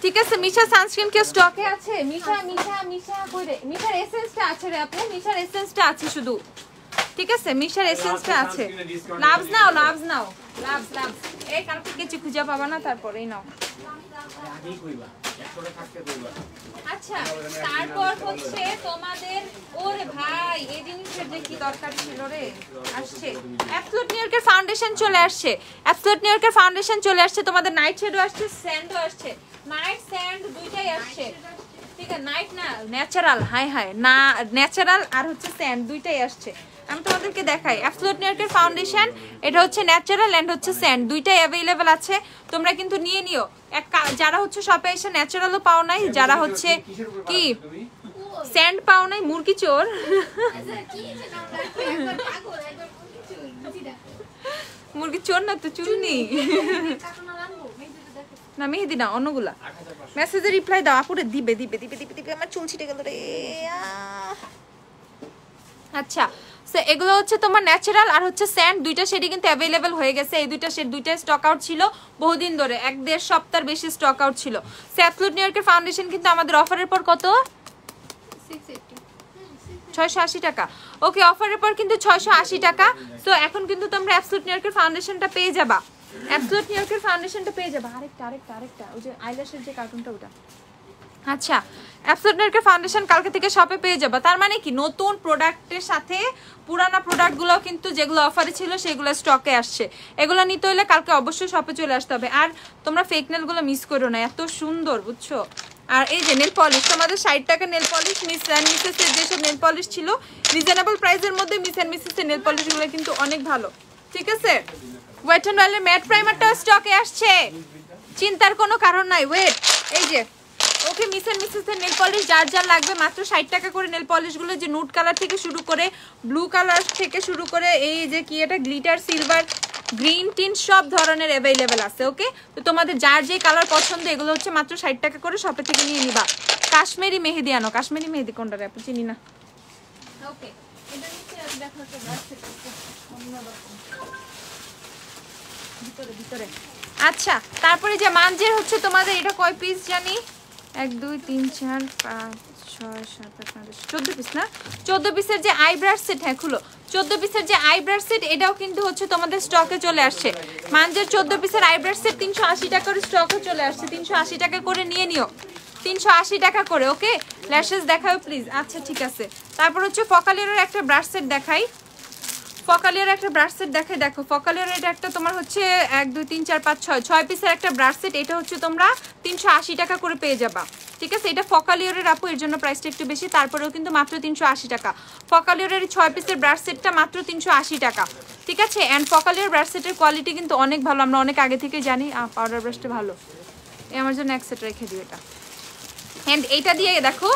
A: ঠিক আছে। মিশা সানস্ক্রিন কি স্টকে আছে? মিশা মিশা মিশা কই রে, মিশার এসেন্সটা আছে রে আপু, মিশার এসেন্সটা আছে শুধু, ঠিক আছে, মিশার এসেন্সটা আছে। লাভস নাও লাভস নাও লাভস লাভস, এই কালকে কিছু খুঁজে পাবা না, তারপরেই নাও। আচ্ছা তারপর হচ্ছে তোমাদের, ওরে ভাই এই জিনিসের যে কি দরকার ছিল রে, আসছে অ্যাবসলিউট নিউইয়র্কের ফাউন্ডেশন চলে আসছে, অ্যাবসলিউট নিউইয়র্কের ফাউন্ডেশন চলে আসছে, তোমাদের নাইট শেডও আসছে, স্যান্ডও আসছে, নাইট স্যান্ড দুইটাই আসছে, ঠিক আছে। নাইট না ন্যাচারাল, হাই হাই না ন্যাচারাল আর হচ্ছে স্যান্ড দুইটাই আসছে। আমি তোমাদেরকে দেখাই অ্যাবসলিউট নিউইয়র্কের ফাউন্ডেশন, এটা হচ্ছে ন্যাচারাল এন্ড হচ্ছে স্যান্ড দুইটাই অ্যাভেলেবেল আছে, তোমরা কিন্তু নিয়ে নিও। যারা হচ্ছে শপে এসে ন্যাচারালও পাও নাই, যারা হচ্ছে কি স্যান্ড পাও নাই, মুরগি চোর, মুরগি চোর না তো চুন্নি না, মেহেদি না অন্যগুলা। মেসেজে রিপ্লাই দাও আপুরে, দিবে দিবে দিবে দিবে দিবে, আমার চুল ছিটে গেল রে। আচ্ছা সো এগুলো হচ্ছে তোমার ন্যাচারাল আর হচ্ছে স্যান্ড দুইটা শেডই কিন্তু অ্যাভেলেবেল হয়ে গেছে। এই দুইটা শেড দুইটা স্টক আউট ছিল বহুদিন ধরে, 1-1.5 সপ্তাহের বেশি স্টক আউট ছিল। অ্যাবসলিউট নিউইয়র্কের ফাউন্ডেশন কিন্তু আমাদের অফারের পর কত 680 টাকা, ওকে অফারের পর কিন্তু 680 টাকা। সো এখন কিন্তু তোমরা অ্যাবসলিউট নিউইয়র্কের ফাউন্ডেশনটা পেয়ে যাবা, অ্যাবসলিউট নিউইয়র্কের ফাউন্ডেশনটা পেয়ে যাবা। আরেকটা আরেকটা আরেকটা ওই যে আইল্যাশের যে কার্টুনটা ওটা। আচ্ছা অ্যাবসলিউট নিউইয়র্কের ফাউন্ডেশন কালকে থেকে শপে পেয়ে যাবে, তার মানে কি নতুন প্রোডাক্টের সাথে পুরানা প্রোডাক্টগুলো কিন্তু যেগুলো অফারে ছিল সেগুলো স্টকে আসছে। এগুলো নিতে হলে কালকে অবশ্যই শপে চলে আসতে হবে। আর তোমরা ফেক নেলগুলো মিস করো না, এত সুন্দর বুঝছো। আর এই যে নেল পলিশ, তোমাদের 60 টাকা নেল পলিশ, মিস অ্যান্ড মিসেসের যেসব নেল পলিশ ছিল রিজনেবল প্রাইসের মধ্যে, মিস অ্যান্ড মিসেসের নেল পলিশগুলো কিন্তু অনেক ভালো, ঠিক আছে। ওয়েট অ্যান্ড ওয়েলের ম্যাট প্রাইমারটাও স্টকে আসছে, চিন্তার কোনো কারণ নাই। ওয়েট এই যে ওকে মিস অ্যান্ড মিসেসের নেল পলিশ যার যার লাগবে মাত্র 60 টাকা করে। নেল পলিশগুলো যে নুড কালার থেকে শুরু করে ব্লু কালার থেকে শুরু করে এই যে কি এটা গ্লিটার সিলভার গ্রিন টিন সব ধরনের অ্যাভেলেবেল আছে, ওকে। তো তোমাদের যার যে কালার পছন্দ এগুলো হচ্ছে মাত্র 60 টাকা করে, শপে থেকে নিয়ে নিবা। কাশ্মীরি মেহেদি আনো, কাশ্মীরি মেহেদি কোনটা রে আপু চিনি না, ওকে। এটা নিচে দেখো একটা ব্রাশ সেট ভিতরে ভিতরে। আচ্ছা তারপরে যে মানজের হচ্ছে তোমাদের এটা কয় পিস জানি, 1 2 3 4 5 6 7 8 9 14 পিস না, 14 পিসের যে আইব্রাশ সেট, হ্যাঁ খুলো, 14 পিসের যে আইব্রাশ সেট এটাও কিন্তু হচ্ছে তোমাদের স্টকে চলে আসছে। মানজের 14 পিসের আইব্রাশ সেট 380 টাকা করে স্টকে চলে আসছে, 380 টাকা করে নিয়ে নিও, 380 টাকা করে, ওকে। ল্যাশেস দেখাও প্লিজ, আচ্ছা ঠিক আছে। তারপর হচ্ছে ফকালিয়ারের একটা ব্রাশ সেট দেখাই, ফকালিয়ার একটা ব্রাশ সেট দেখাই, দেখো ফকালিয়ার এটা একটা তোমার হচ্ছে 1 2 3 4 5 6 পিসের একটা ব্রাশ সেট, এটা হচ্ছে তোমরা 380 টাকা করে পেয়ে যাবা, ঠিক আছে। এটা ফকালিয়ারের আপু, এর জন্য প্রাইসটা একটু বেশি, তারপরেও কিন্তু মাত্র 380 টাকা। ফকালিয়ারের 6 পিসের ব্রাশ সেটটা মাত্র 380 টাকা, ঠিক আছে। অ্যান্ড ফকালিয়ার ব্রাশ সেটের কোয়ালিটি কিন্তু অনেক ভালো, আমরা অনেক আগে থেকে জানি। পাউডার ব্রাশটা ভালো, আমার জন্য এক সেট রেখে দিও এটা। এন্ড এইটা দিয়ে দেখো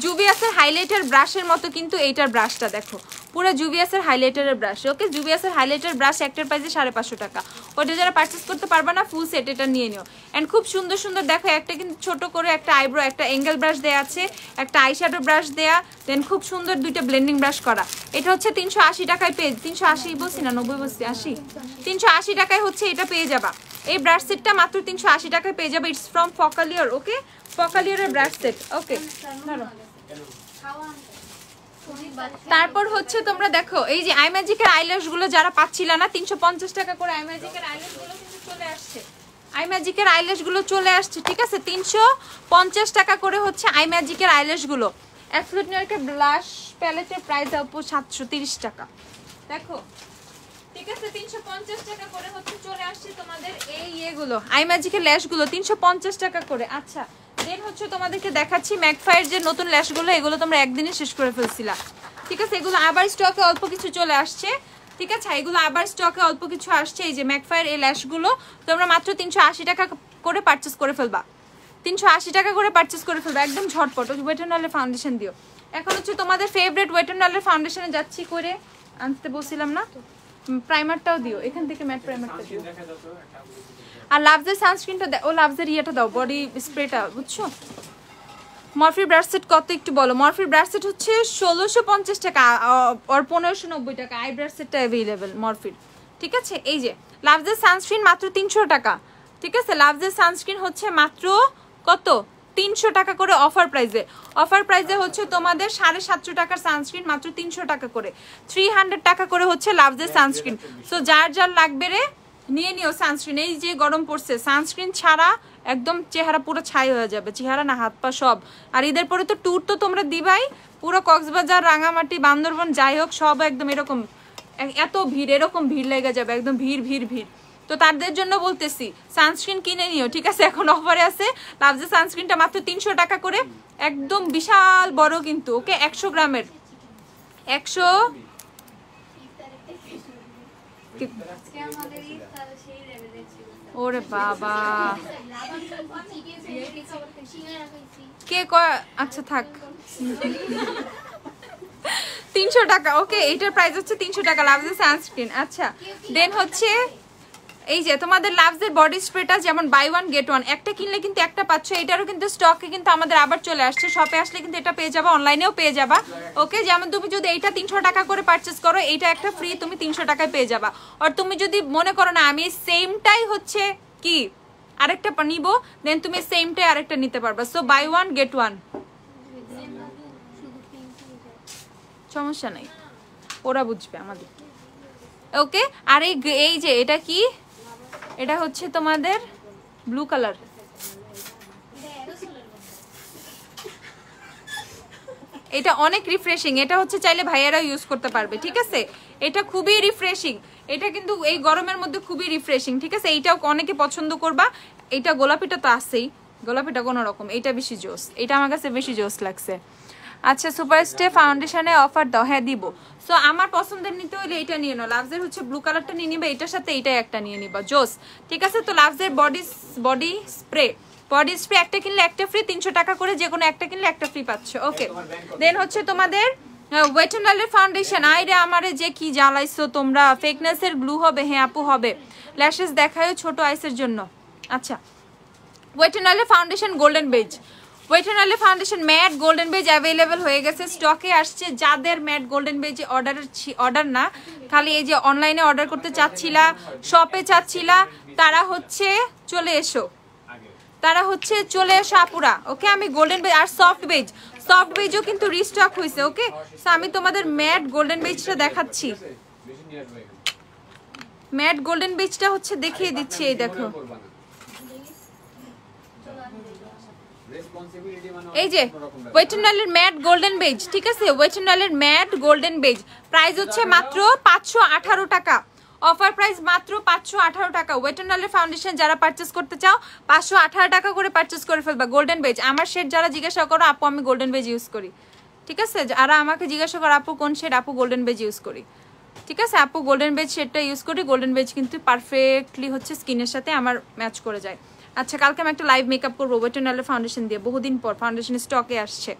A: জুভিয়াসের হাইলাইটার ব্রাশের মতো কিন্তু এইটার ব্রাশটা দেখো, পুরো জুভিয়াসের হাইলাইটারের ব্রাশ, ওকে। জুভিয়াসের হাইলাইটার ব্রাশ একটার প্রাইসে 550 টাকা, ওইটা যারা পারচেস করতে পারবে না ফুল সেট এটা নিয়ে নিও। এন্ড খুব সুন্দর সুন্দর দেখো, একটা কিন্তু ছোট করে একটা আইব্রো একটা অ্যাঙ্গেল ব্রাশ দেওয়া আছে, একটা আইশ্যাডো ব্রাশ দেয়া, দেন খুব সুন্দর দুইটা ব্লেন্ডিং ব্রাশ করা। এটা হচ্ছে 380 টাকায় পেয়ে, 380 বলছি না 90 বলছি 80, 380 টাকায় হচ্ছে এটা পেয়ে যাবা। এই ব্রাশ সেটটা মাত্র 380 টাকায় পেয়ে যাবে, ইটস ফ্রম ফকালিয়ার, ওকে। ফকালিয়ারের ব্রাশ সেট, ওকে। তারপর হচ্ছে তোমরা দেখো এই যে আই ম্যাজিকের আইল্যাশ গুলো যারা পাচ্ছিল না, 350 টাকা করে আই ম্যাজিকের আইল্যাশ গুলো কিন্তু চলে আসছে, আই ম্যাজিকের আইল্যাশ গুলো চলে আসছে, ঠিক আছে। 350 টাকা করে হচ্ছে আই ম্যাজিকের আইল্যাশ গুলো। অ্যাবসলিউট নিউইয়র্কের ব্লাশ প্যালেটের প্রাইস আপু 730 টাকা, দেখো, ঠিক আছে। 350 টাকা করে হচ্ছে চলে আসছে তোমাদের এই এগুলো আই ম্যাজিকের ল্যাশ গুলো 350 টাকা করে। আচ্ছা দেন হচ্ছে তোমাদেরকে দেখাচ্ছি ম্যাকফায়ার যে নতুন ল্যাশগুলো, এগুলো তোমরা একদিনে শেষ করে ফেলছিলা, ঠিক আছে, এগুলো আবার স্টকে অল্প কিছু চলে আসছে। ঠিক আছে, এগুলো আবার স্টকে অল্প কিছু আসছে। এই যে ম্যাকফায়ার এই ল্যাশগুলো তোমরা মাত্র 380 টাকা করে পারচেস করে ফেলবা, 380 টাকা করে পারচেস করে ফেলবা একদম ঝটপট। ওয়েট এন্ড ওয়াইল্ডের ফাউন্ডেশন দিও। এখন হচ্ছে তোমাদের ফেভারিট ওয়েট এন্ড ওয়াইল্ডের ফাউন্ডেশনে যাচ্ছি করে আনতে বলছিলাম না, প্রাইমারটাও দিও এখান থেকে, ম্যাট প্রাইমারটা দিও। আর লাভসের সানস্ক্রিনটা দাও, ও লাভসের ইয়েটা দাও, বডি স্প্রেটা, বুঝছো? মরফির ব্রাশ সেট কত একটু বলো। মরফির ব্রাশ সেট হচ্ছে 1650 টাকা আর 1590 টাকা আই ব্রাশ সেটটা অ্যাভেলেবেল মরফির। ঠিক আছে, এই যে লাভসের সানস্ক্রিন মাত্র 300 টাকা। ঠিক আছে, লাভসের সানস্ক্রিন হচ্ছে মাত্র কত 300 টাকা করে অফার প্রাইসে। অফার প্রাইসে হচ্ছে তোমাদের 750 টাকার সানস্ক্রিন মাত্র 300 টাকা করে, 300 টাকা করে হচ্ছে লাভসের সানস্ক্রিন। সো যার যার লাগবে রে নিয়ে নিও সানস্ক্রিন। এই যে গরম পড়ছে, সানস্ক্রিন ছাড়া একদম চেহারা পুরো ছাই হয়ে যাবে, চেহারা না হাত পা সব। আর ঈদের পরে তো ট্যুর তো তোমরা দিবাই, পুরো কক্সবাজার রাঙামাটি বান্দরবন যাই হোক সব একদম এরকম, এত ভিড়, এরকম ভিড় লেগে যাবে, একদম ভিড় ভিড় ভিড়। তো তাদের জন্য বলতেছি সানস্ক্রিন কিনে নিও। ঠিক আছে, এখন অফারে আছে লাভসের সানস্ক্রিনটা মাত্র 300 টাকা করে, একদম বিশাল বড় কিন্তু, ওকে 100 গ্রামের 100। ওরে বাবা কে আচ্ছা থাক 300 টাকা। ওকে, এইটার প্রাইস হচ্ছে 300 টাকা লাভসের সানস্ক্রিন। আচ্ছা দেন হচ্ছে এই যে তোমাদের লাভসের বডি স্প্রেটা যেমন বাই ওয়ান গেট ওয়ান, একটা কিনলে কিন্তু একটা পাচ্ছ। এটারও কিন্তু স্টকে কিন্তু আমাদের আবার চলে আসছে, শপে আসলে কিন্তু এটা পেয়ে যাবা, অনলাইনেও পেয়ে যাবা। ওকে, যেমন তুমি যদি এইটা 300 টাকা করে পারচেস করো, এইটা একটা ফ্রি তুমি 300 টাকায় পেয়ে যাবা। আর তুমি যদি মনে করো না আমি সেমটাই হচ্ছে কি আরেকটা নিবো, দেন তুমি সেমটাই আরেকটা নিতে পারবা। So buy one get one, সমস্যা নাই, ওরা বুঝবে আমাদের। ওকে, আর এই যে এটা কি, এটা হচ্ছে তোমাদের ব্লু কালার, এটা অনেক রিফ্রেশিং, এটা হচ্ছে চাইলে ভাইয়ারা ইউজ করতে পারবে। ঠিক আছে, এটা খুবই রিফ্রেশিং, এটা কিন্তু এই গরমের মধ্যে খুবই রিফ্রেশিং। ঠিক আছে, এইটাও অনেকে পছন্দ করবা। এটা গোলাপিটা তো আছেই, গোলাপিটা কোনো রকম, এটা বেশি জোস, এটা আমার কাছে বেশি জোস লাগছে। আচ্ছা সুপারস্টে ফাউন্ডেশনে অফার দাও, হ্যাঁ দিব। সো আমার পছন্দের নিতে হলে এটা নিয়ে নাও, লাভসের হচ্ছে ব্লু কালারটা নিয়ে নিবা, এটার সাথে এইটাই একটা নিয়ে নিবা, জোস। ঠিক আছে, তো লাভসের বডি স্প্রে একটা কিনলে একটা ফ্রি, 300 টাকা করে, যে কোনো একটা কিনলে একটা ফ্রি পাচ্ছ। ওকে, দেন হচ্ছে তোমাদের ওয়েট এন্ড ওয়াইল্ডের ফাউন্ডেশন। আইরে আমারে যে কি জ্বালাইছো তোমরা, ফেকনেসের গ্লু হবে, হ্যাঁ আপু হবে, ল্যাশেস দেখায়ও ছোট আইসের জন্য। আচ্ছা, ওয়েট এন্ড ওয়াইল্ডের foundation golden base, wait and ওয়াইল্ডের foundation matte golden base available হয়ে গেছে, স্টকে আসছে। যাদের ম্যাট গোল্ডেন বেজে অর্ডার না, খালি এই যে অনলাইনে অর্ডার করতে চাচ্ছিলা, শপে চাচ্ছিলা, তারা হচ্ছে চলে এসো, আপুরা। ওকে, আমি গোল্ডেন বেজ আর সফট বেজও কিন্তু রিস্টক হয়েছে। ওকে, সো আমি তোমাদের ম্যাট গোল্ডেন বেজটা দেখাচ্ছি, ম্যাট গোল্ডেন বেজটা হচ্ছে দেখিয়ে দিচ্ছি, এই দেখো, এই যে ওয়েট এন্ড ওয়াইল্ডের ম্যাট গোল্ডেন বেজ। ঠিক আছে, ওয়েট এন্ড ওয়াইল্ডের ম্যাট গোল্ডেন বেজ প্রাইস হচ্ছে মাত্র 518 টাকা, অফার প্রাইস মাত্র 518 টাকা। ওয়েট এন্ড ওয়াইল্ডের ফাউন্ডেশন যারা পারচেস করতে চাও 518 টাকা করে পারচেস করে ফেলবা। গোল্ডেন বেজ আমার শেড যারা জিজ্ঞাসা করো, আপু আমি গোল্ডেন বেজ ইউজ করি। ঠিক আছে, যারা আমাকে জিজ্ঞাসা করো আপু কোন শেড, আপু গোল্ডেন বেজ ইউজ করি। ঠিক আছে, আপু গোল্ডেন বেজ শেডটা ইউজ করি, গোল্ডেন বেজ কিন্তু পারফেক্টলি হচ্ছে স্কিনের সাথে আমার ম্যাচ করে যায়। আচ্ছা, কালকে আমি একটা লাইভ মেকআপ করবো ওয়েট এন্ড ওয়াইল্ডের ফাউন্ডেশন দিয়ে, বহুদিন পর ফাউন্ডেশন স্টকে আসছে।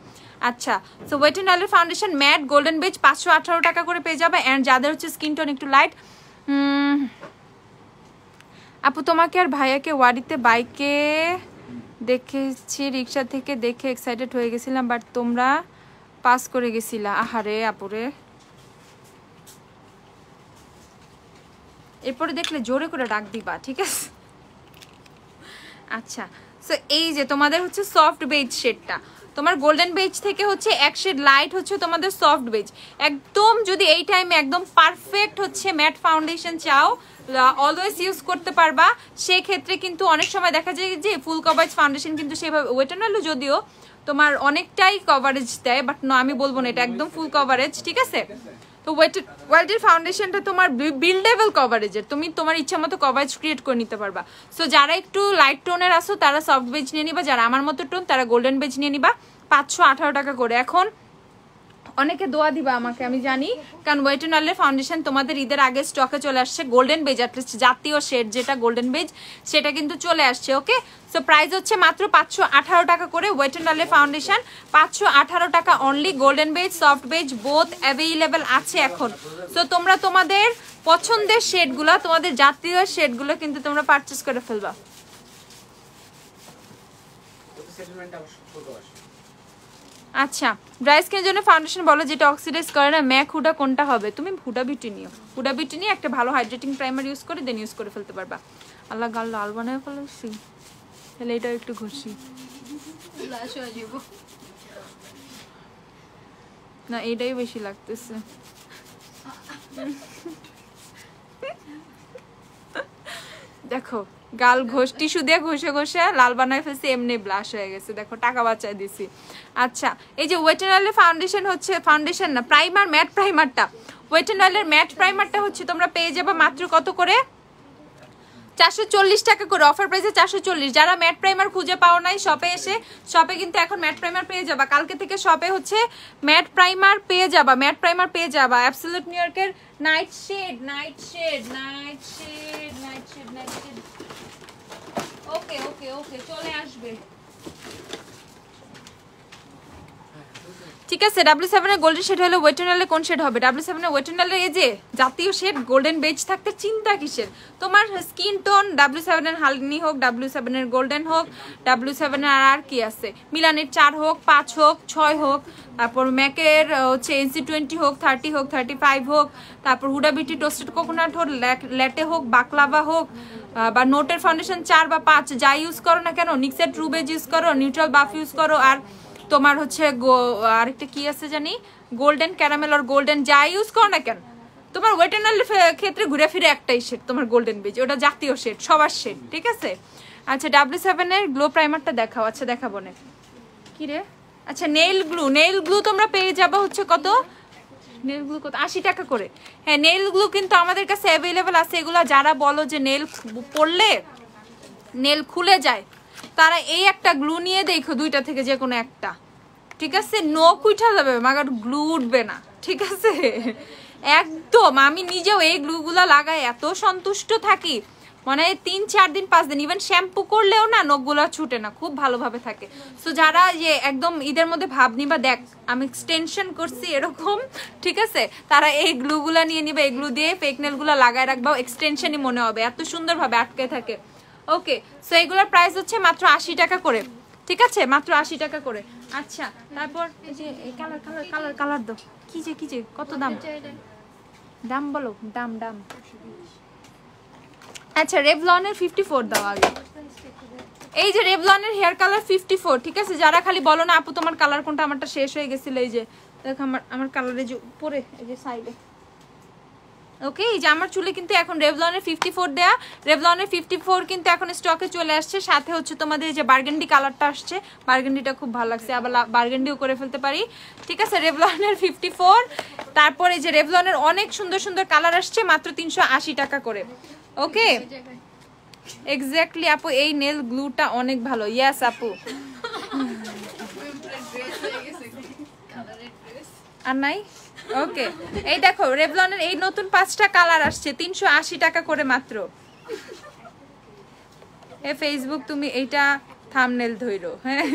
A: আচ্ছা, সো ওয়েট এন্ড ওয়াইল্ডের ফাউন্ডেশন ম্যাট গোল্ডেন বেজ 518 টাকা করে পেয়ে যাবে। অ্যান্ড যাদের হচ্ছে স্কিন টোন একটু লাইট, আপু তোমাকে আর ভাইয়াকে ওয়ারিতে বাইকে দেখেছি, রিক্সা থেকে দেখে এক্সাইটেড হয়ে গেছিলাম, বাট তোমরা পাস করে গেছিলা। আহারে আপুরে, এরপরে দেখলে জোরে করে ডাক দিবা। ঠিক আছে, আচ্ছা, সো এই যে তোমাদের হচ্ছে সফট বেজ শেডটা, তোমার গোল্ডেন বেজ থেকে হচ্ছে এক শেড লাইট হচ্ছে তোমাদের সফট বেজ। একদম যদি এই টাইমে একদম পারফেক্ট হচ্ছে ম্যাট ফাউন্ডেশন চাও, অলওয়েজ ইউজ করতে পারবা, সেক্ষেত্রে কিন্তু অনেক সময় দেখা যায় যে ফুল কভারেজ ফাউন্ডেশন কিন্তু সেভাবে ওয়েট এন্ড ওয়াইল্ড যদিও তোমার অনেকটাই কভারেজ দেয়, বাট না আমি বলবো না এটা একদম ফুল কভারেজ। ঠিক আছে, তো ওয়েট এন্ড ওয়াইল্ডের ফাউন্ডেশনটা তোমার বিল্ডেবল কভারেজের, তুমি তোমার ইচ্ছা মতো কভারেজ ক্রিয়েট করে নিতে পারবা। সো যারা একটু লাইট টোনের আসো তারা সফট বেজ নিয়ে নিবা, যারা আমার মতো টোন তারা গোল্ডেন বেজ নিয়ে নিবা, 518 টাকা করে। এখন অনেকে দোয়া দিবা আমাকে, আমি জানি, কারণ ওয়েট এন্ড ওয়াইল্ডের ফাউন্ডেশন তোমাদের ঈদের আগে স্টকে চলে আসছে। গোল্ডেন বেজ, অ্যাটলিস্ট জাতীয় শেড যেটা গোল্ডেন বেজ, সেটা কিন্তু চলে আসছে। ওকে, সো প্রাইস হচ্ছে মাত্র 518 টাকা করে ওয়েট এন্ড ওয়াইল্ডের ফাউন্ডেশন, 518 টাকা only. Golden base, soft base both available আছে এখন। সো তোমরা তোমাদের পছন্দের শেডগুলো, তোমাদের জাতীয় শেডগুলো কিন্তু তোমরা পারচেজ করে ফেলবা। আচ্ছা, ড্রাই স্কিনের জন্য ফাউন্ডেশন বলো যেটা অক্সিডাইজ করে না। ম্যাক হুডা কোনটা হবে? তুমি হুডা বিউটি নিও, হুডা বিউটি নিয়ে একটা ভালো হাইড্রেটিং প্রাইমার ইউজ করে দেন ইউজ করে ফেলতে পারবা। আল্লাহ গাল লাল বানায় ফেলেছি, তাহলে এটা একটু ঘষি না, এটাই বেশি লাগতেছে। দেখো গাল ঘষ, টিস্যু দিয়ে ঘষে ঘষে লাল বানায় ফেলছি, এমনি ব্লাশ হয়ে গেছে। দেখো টাকা বাঁচায় দিছি। আচ্ছা, এই যে ওয়েট এন্ড ওয়াইল্ডের ফাউন্ডেশন হচ্ছে, ফাউন্ডেশন না প্রাইমার, ম্যাট প্রাইমারটা, ওয়েট এন্ড ওয়াইল্ডের ম্যাট প্রাইমারটা হচ্ছে তোমরা পেয়ে যাবে মাত্র কত করে? 440 টাকা করে, অফার প্রাইসে 440। যারা ম্যাট প্রাইমার খুঁজে পাও নাই শপে এসে, শপে কিন্তু এখন ম্যাট প্রাইমার পেয়ে যাবা। কালকে থেকে শপে হচ্ছে ম্যাট প্রাইমার পেয়ে যাবা, ম্যাট প্রাইমার পেয়ে যাবা। অ্যাবসলিউট নিউ ইয়র্কের night shade, night shade, night shade, night shade, night shade. Okay okay okay, চলে আসবে। ঠিক আছে, W7 এর গোল্ডেন শেড হলো, ওয়েট এন্ড ওয়াইল্ডের কোন শেড হবে? W7 এর ওয়েট এন্ড ওয়াইল্ডের এই যে জাতীয় শেড গোল্ডেন বেজ থাকতে চিন্তা কিসের? তোমার স্কিন টোন W7 এর হালনি হোক, W7 এর গোল্ডেন হোক, W7 এর আর কি আছে, মিলানের 4 হোক, 5 হোক, 6 হোক, তারপর ম্যাকের হচ্ছে NC20 হোক, 30 হোক, 35 হোক, তারপর হুডা বিউটি টোস্টেড কোকোনাট হোক, ল্যাটে হোক, বাকলাভা হোক, বা নোটের ফাউন্ডেশন 4 বা 5 যাই ইউজ করো না কেন, নিক্সের ট্রু বেজ ইউজ করো, নিউট্রাল বাফ ইউজ করো, আর তোমার হচ্ছে আরেকটা কি আছে জানি, গোল্ডেন ক্যারামেল আর গোল্ডেন যা ইউজ করো না কেন, তোমার ওয়েট এন্ড ওয়াইল্ডের ক্ষেত্রে ঘুরে ফিরে একটাই শেড তোমার গোল্ডেন বেজ, ওটা জাতীয় শেড, সবার শেড। ঠিক আছে, আচ্ছা W7 এর গ্লো প্রাইমারটা দেখাও। আচ্ছা দেখাবো না কি রে। আচ্ছা নেইল গ্লু, নেইল গ্লু তোমরা পেয়ে যাবে হচ্ছে কত? নেইল গ্লু কত? 80 টাকা করে। হ্যাঁ, নেইল গ্লু কিন্তু আমাদের কাছে অ্যাভেলেবেল আছে। এগুলো যারা বলো যে নেইল পড়লে নেইল খুলে যায়, তারা এই একটা গ্লু নিয়ে দেখো, দুইটা থেকে যে কোনো একটা। ঠিক আছে, নখ উঠা যাবে মাগার গ্লু উঠবে না। ঠিক আছে, একদম আমি নিজেও এই গ্লুগুলা লাগাই এত সন্তুষ্ট থাকি, মানে 3, 4 দিন 5 দিন, ইভেন শ্যাম্পু করলেও না নখগুলা ছুটে না, খুব ভালোভাবে থাকে। সো যারা যে একদম ঈদের মধ্যে ভাব নিবা দেখ আমি এক্সটেনশন করছি এরকম, ঠিক আছে, তারা এই গ্লুগুলা নিয়ে নিবে, এগুলো দিয়ে ফেক নেলগুলা লাগায় রাখবা, এক্সটেনশনই মনে হবে, এত সুন্দরভাবে আটকে থাকে। ওকে, সো এগুলোর প্রাইস হচ্ছে মাত্র 80 টাকা করে। ঠিক আছে, মাত্র 80 টাকা করে। আচ্ছা, তারপর এই যে কালার কালার কালার কালার দাও, কি যে কত দাম? দাম বলো, দাম দাম। আচ্ছা, রেভলনের 54 দাও আগে। এই যে রেভলনের হেয়ার কালার 54। ঠিক আছে, যারা খালি বলো না আপু তোমার কালার কোনটা, আমারটা শেষ হয়ে গেছিল, এই যে দেখো আমার কালারে যে উপরে এই যে সাইডে। ওকে, এই যে আমার চুলে কিন্তু এখন রেভলনের 54 দেয়া, রেভলনের 54 কিন্তু এখন স্টকে চলে আসছে। সাথে হচ্ছে তোমাদের এই যে বার্গেন্ডি কালারটা আসছে, বার্গেন্ডিটা খুব ভালো লাগছে, আবার বার্গেন্ডিও করে ফেলতে পারি। ঠিক আছে, রেভলনের 54। তারপর এই যে রেভলনের অনেক সুন্দর সুন্দর কালার আসছে, মাত্র 380 টাকা করে। ওকে, এক্স্যাক্টলি আপু, এই নেল গ্লুটা অনেক ভালো। ইয়েস আপু। আর নাই? ওকে, এই দেখো রেভলনের এই নতুন 5টা কালার আসছে, 380 টাকা করে মাত্র। এ ফেসবুক তুমি এইটা থাম্বনেল ধইরো। হ্যাঁ,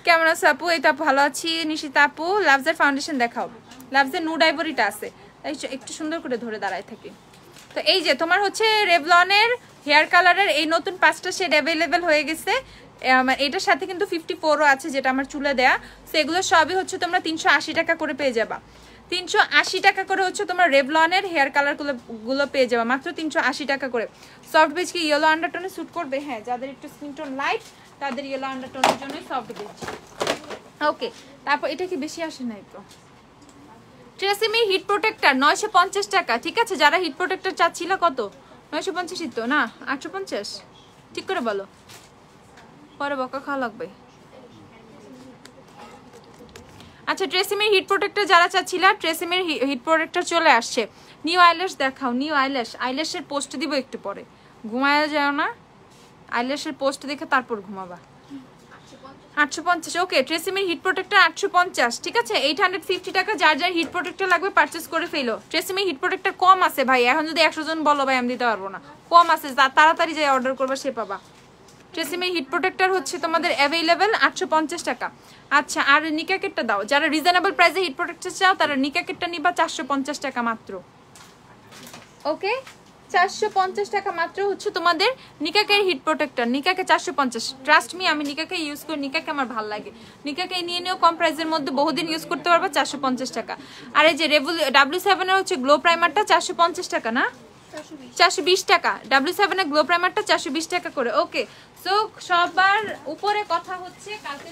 A: কেমন আছো আপু? এই তো ভালো আছি। নিশিতা আপু, লাভসের ফাউন্ডেশন দেখাও। লাভসের নুড আইভরিটা আছে, একটু সুন্দর করে ধরে দাঁড়ায় থাকি। তো এই যে তোমার হচ্ছে রেভলনের হেয়ার কালারের এই নতুন 5টা শেড অ্যাভেলেবেল হয়ে গেছে। এটার সাথে কিন্তু 54ও আছে, যেটা আমার চুলে দেয়া। তো এগুলো সবই হচ্ছে তোমরা 380 টাকা করে পেয়ে যাবা। 380 টাকা করে হচ্ছে তোমার রেভলনের হেয়ার কালার গুলো পেয়ে যাবা, মাত্র 380 টাকা করে। সফট বেজ কি ইয়েলো আন্ডারটোনে স্যুট করবে? হ্যাঁ, যাদের একটু স্কিন টোন লাইট তাদের ইয়েলো আন্ডারটোনের জন্য সফট বেজ। ওকে, তারপর এটা কি বেশি আসে নাই তো? ট্রেসিমি হিট প্রোটেক্টর 950 টাকা। ঠিক আছে, যারা হিট প্রোটেক্টর চাচ্ছিল কত? 950 তো না, 850। ঠিক করে বলো, পরে বকা খাওয়া লাগবে। আচ্ছা, ট্রেসিমির হিট প্রোটেক্টর যারা চাচ্ছিল, ট্রেসিমির হিট প্রোটেক্টর চলে আসছে। নিউ আইল্যাশ দেখাও, নিউ আইল্যাশ। আইল্যাশের পোস্ট দিব একটু পরে, ঘুমায় যাও না, আইল্যাশের পোস্ট দেখে তারপর ঘুমাবা। 850 ওকে। ট্রেসিমির হিট প্রোটেক্টর 850, ঠিক আছে। 850 টাকা, যার যার হিট প্রোটেক্টর লাগবে পারচেস করে ফেলো। ট্রেসিমির হিট প্রোটেক্টর কম আছে ভাই, এখন যদি 100 জন বলো ভাই আমি দিতে পারবো না, কম আছে, তাড়াতাড়ি যাই অর্ডার করবা সে পাবা। ট্রেসিমির হিট প্রোটেক্টর হচ্ছে তোমাদের অ্যাভেলেবেল 850 টাকা। আচ্ছা, আর নিকা কিটটা দাও, যারা রিজনেবল প্রাইসে হিট প্রোটেক্টর চাও তারা নিকা কিটটা নিবা 450 টাকা মাত্র। ওকে, 450 টাকা মাত্র হচ্ছে তোমাদের নিকাকের হিট প্রোটেক্টর। নিকাকে 450, ট্রাস্ট মি আমি নিকাকে ইউজ করি, নিকাকে আমার ভালো লাগে। নিকাকে নিয়ে নিও, কম প্রাইসের মধ্যে বহুদিন ইউজ করতে পারবা, 450 টাকা। আর এই যে W7 এর হচ্ছে গ্লো প্রাইমারটা 450 টাকা না 420 টাকা। W7 এর গ্লো প্রাইমারটা 420 টাকা করে। ওকে, সো সবার উপরে কথা হচ্ছে কালকে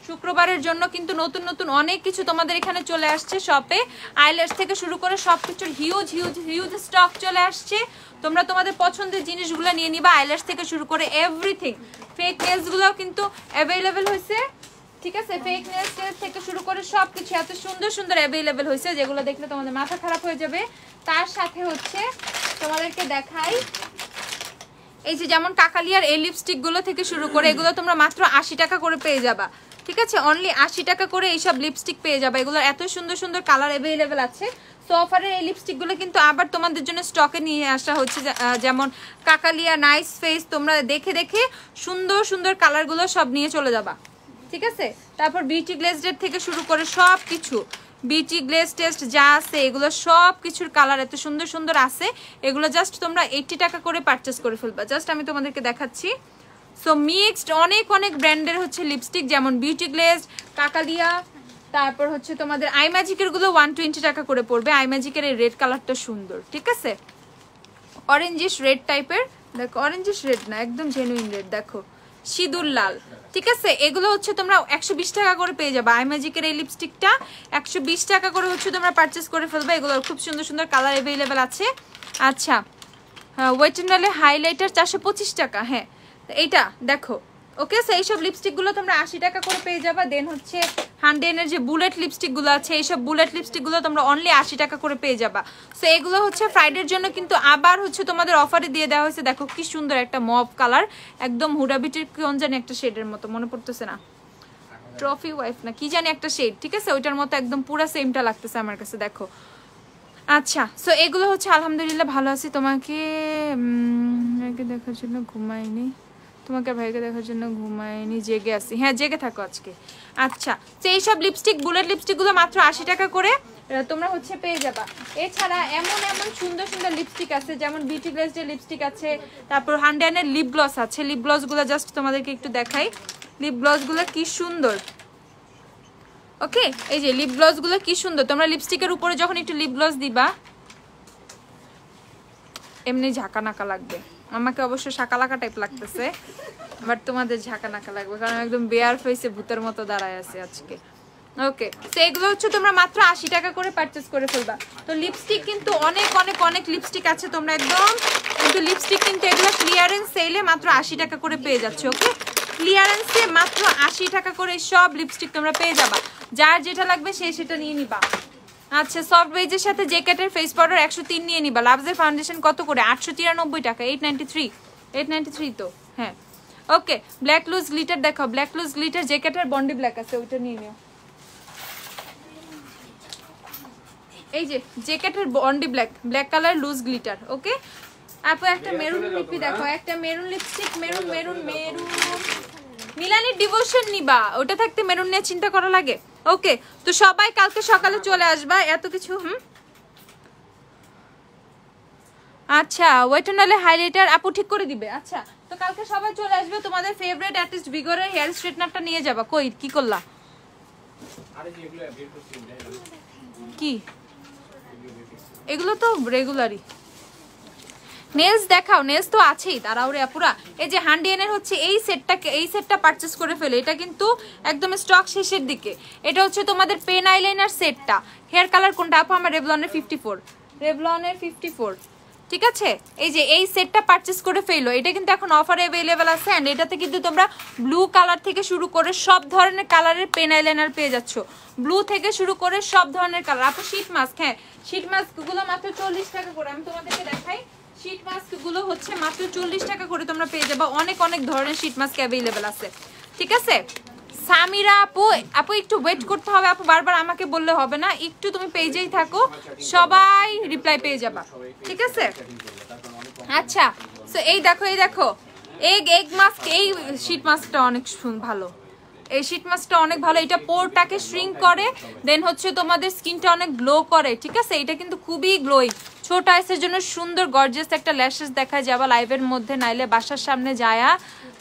A: শুক্রবারের জন্য কিন্তু নতুন নতুন অনেক কিছু তোমাদের এখানে চলে আসছে শপে। আইল্যাশ থেকে শুরু করে সবকিছুর হিউজ হিউজ হিউজ স্টক চলে আসছে। তোমরা তোমাদের পছন্দের জিনিসগুলো নিয়ে নিবা, আইল্যাশ থেকে শুরু করে এভরিথিং। ফেক নেলসগুলোও কিন্তু অ্যাভেলেবেল হয়েছে, ঠিক আছে। ফেক নেলস থেকে শুরু করে সবকিছু এত সুন্দর সুন্দর অ্যাভেলেবেল হয়েছে যেগুলো দেখলে তোমাদের মাথা খারাপ হয়ে যাবে। তার সাথে হচ্ছে তোমাদেরকে দেখাই, এই যে যেমন কাকালিয়ার এই লিপস্টিকগুলো থেকে শুরু করে এগুলো তোমরা মাত্র 80 টাকা করে পেয়ে যাবা, ঠিক আছে। অনলি 80 টাকা করে এইসব লিপস্টিক পেয়ে যাবে। এগুলোর এত সুন্দর সুন্দর কালার অ্যাভেলেবেল আছে। সো অফারের এই লিপস্টিকগুলো কিন্তু আবার তোমাদের জন্য স্টকে নিয়ে আসা হচ্ছে, যেমন কাকালিয়া নাইস ফেস, তোমরা দেখে দেখে সুন্দর সুন্দর কালারগুলো সব নিয়ে চলে যাবা, ঠিক আছে। তারপর বিউটি গ্লেজডের থেকে শুরু করে সব কিছু, বিউটি গ্লেজ টেস্ট যা আছে এগুলো সব কিছুর কালার এত সুন্দর সুন্দর আছে। এগুলো জাস্ট তোমরা 80 টাকা করে পারচেস করে ফেলবা। জাস্ট আমি তোমাদেরকে দেখাচ্ছি। সো মিক্সড অনেক অনেক ব্র্যান্ডের হচ্ছে লিপস্টিক, যেমন বিউটি গ্লেজ, কাকালিয়া, তারপর হচ্ছে তোমাদের আই ম্যাজিকের গুলো 120 টাকা করে পড়বে। আই ম্যাজিকের এই রেড কালারটা সুন্দর, ঠিক আছে, অরেঞ্জিশ রেড টাইপের। দেখো অরেঞ্জিশ রেড না, একদম জেনুইন রেড, দেখো সিঁদুর লাল, ঠিক আছে। এগুলো হচ্ছে তোমরা 120 টাকা করে পেয়ে যাবে। আই ম্যাজিকের এই লিপস্টিকটা 120 টাকা করে হচ্ছে তোমরা পারচেস করে ফেলবে। এগুলোর খুব সুন্দর সুন্দর কালার অ্যাভেলেবেল আছে। আচ্ছা, ওয়েটেনালে হাইলাইটার 425 টাকা, হ্যাঁ এইটা দেখো। ওকে, সো এইসব লিপস্টিকগুলো তোমরা 80 টাকা করে পেয়ে যাবা। দেন হচ্ছে হান্ডেনের যে বুলেট লিপস্টিকগুলো আছে, এইসব বুলেট লিপস্টিকগুলো তোমরা অনলি 80 টাকা করে পেয়ে যাবা। সো এগুলো হচ্ছে ফ্রাইডের জন্য কিন্তু আবার হচ্ছে তোমাদের অফারে দিয়ে দেওয়া হয়েছে। দেখো কি সুন্দর একটা মভ কালার, একদম হুডাবিটির কোন জানি একটা শেডের মতো, মনে পড়তেছে না, ট্রফি ওয়াইফ না কি জানি একটা শেড, ঠিক আছে, ওইটার মতো একদম পুরো সেমটা লাগতেছে আমার কাছে, দেখো। আচ্ছা, সো এগুলো হচ্ছে আলহামদুলিল্লাহ ভালো আছি। তোমাকে দেখার জন্য ঘুমাইনি, তোমাকে ভাইকে দেখার জন্য ঘুমাইনি, জেগে আছি, হ্যাঁ জেগে থাকো আজকে। আচ্ছা, তো এইসব লিপস্টিক বুলেট লিপস্টিকগুলো মাত্র 80 টাকা করে তোমরা হচ্ছে পেয়ে যাবা। এছাড়া এমন এমন সুন্দর সুন্দর লিপস্টিক আছে, যেমন বিউটি গ্লেজের লিপস্টিক আছে, তারপর হান্ডেনের লিপ গ্লস আছে। লিপ গ্লসগুলো জাস্ট তোমাদেরকে একটু দেখাই, লিপ গ্লসগুলো কি সুন্দর। ওকে, এই যে লিপ গ্লসগুলো কি সুন্দর। তোমরা লিপস্টিকের উপরে যখন একটু লিপ গ্লস দিবা এমনি ঝাঁকা নাকা লাগবে। আমাকে অবশ্য শাকালাকা টাইপ লাগতেছে, বাট তোমাদের ঝাঁকা নাকা লাগবে, কারণ একদম বেয়ার ফেসে ভূতের মতো দাঁড়ায় আছে আজকে। ওকে, তো এগুলো হচ্ছে তোমরা মাত্র 80 টাকা করে পারচেস করে ফেলবা। তো লিপস্টিক কিন্তু অনেক অনেক অনেক লিপস্টিক আছে, তোমরা একদম কিন্তু লিপস্টিক কিন্তু এগুলো ক্লিয়ারেন্স সেলে মাত্র 80 টাকা করে পেয়ে যাচ্ছে। ওকে, ক্লিয়ারেন্সে মাত্র 80 টাকা করে সব লিপস্টিক তোমরা পেয়ে যাবা। যার যেটা লাগবে সে সেটা নিয়ে নিবা। আচ্ছা, সফট বেজের সাথে জ্যাকেটের ফেস পাউডার 103 নিয়ে নিবা। লাভসের ফাউন্ডেশন কত করে? 893 টাকা, 893 তো, হ্যাঁ। ওকে, ব্ল্যাক লুজ গ্লিটার দেখো, ব্ল্যাক লুজ গ্লিটার জ্যাকেটের বন্ডি ব্ল্যাক আছে, ওইটা নিয়ে নিও। এই যে জ্যাকেটের বন্ডি black, black colour loose glitter. Okay, আপু একটা মেরুন লিপি দেখো, একটা maroon lipstick, maroon maroon maroon. মিলানির ডিভোশন নিবা, ওটা থাকতে মেরুন নিয়ে চিন্তা করা লাগে। ওকে, তো সবাই কালকে সকালে চলে আসবা, এত কিছু। আচ্ছা, ওয়েটনালে হাইলাইটার আপু ঠিক করে দিবে। আচ্ছা, তো কালকে সবাই চলে আসবে, তোমাদের ফেভারিট আর্টিস্ট বিগরের হেয়ার স্ট্রেটনারটা নিয়ে যাবা। কই কি করলা? কি এগুলো তো রেগুলারই। নেলস দেখাও, নেলস তো আছেই তারাওরে আপুরা। এই যে হান্ডিয়ানের হচ্ছে এই সেটটা পারচেস করে ফেলে, এটা কিন্তু একদম স্টক শেষের দিকে। এটা হচ্ছে তোমাদের পেন আইলাইনার সেটটা। হেয়ার কালার কোনটা আপু? আমার রেভলনের 54, রেভলনের 54, ঠিক আছে। এই যে এই সেটটা পারচেস করে ফেলো, এটা কিন্তু এখন অফারে অ্যাভেলেবেল আছে। অ্যান্ড এটাতে কিন্তু তোমরা ব্লু কালার থেকে শুরু করে সব ধরনের কালারের পেন আইলাইনার পেয়ে যাচ্ছ। ব্লু থেকে শুরু করে সব ধরনের কালার। আপু শীট মাস্ক, হ্যাঁ শীট মাস্কগুলো মাত্র 40 টাকা করে, আমি তোমাদেরকে দেখাই। শীট মাস্ক গুলো হচ্ছে মাত্র 40 টাকা করে তোমরা পেয়ে যাবে। অনেক অনেক ধরনের শীট মাস্ক অ্যাভেলেবেল আছে, ঠিক আছে সামিরা আপু, আপু একটু ওয়েট করতে হবে আপু, বারবার আমাকে বললে হবে না, একটু তুমি পেজেই থাকো, সবাই রিপ্লাই পেয়ে যাবা, ঠিক আছে? আচ্ছা সো এই দেখো এগ মাস্ক, এই শীট মাস্কটা অনেক ভালো, এই শীট মাস্কটা অনেক ভালো, এটা পোরটাকে শ্রিঙ্ক করে, দেন হচ্ছে তোমাদের স্কিনটা অনেক গ্লো করে, ঠিক আছে? এটা কিন্তু খুবই গ্লোয়িং, ছোট আইসের জন্য সুন্দর গর্জিয়াস একটা ল্যাশেস দেখা যাবে লাইভের মধ্যে, নাইলে বাসার সামনে যায়া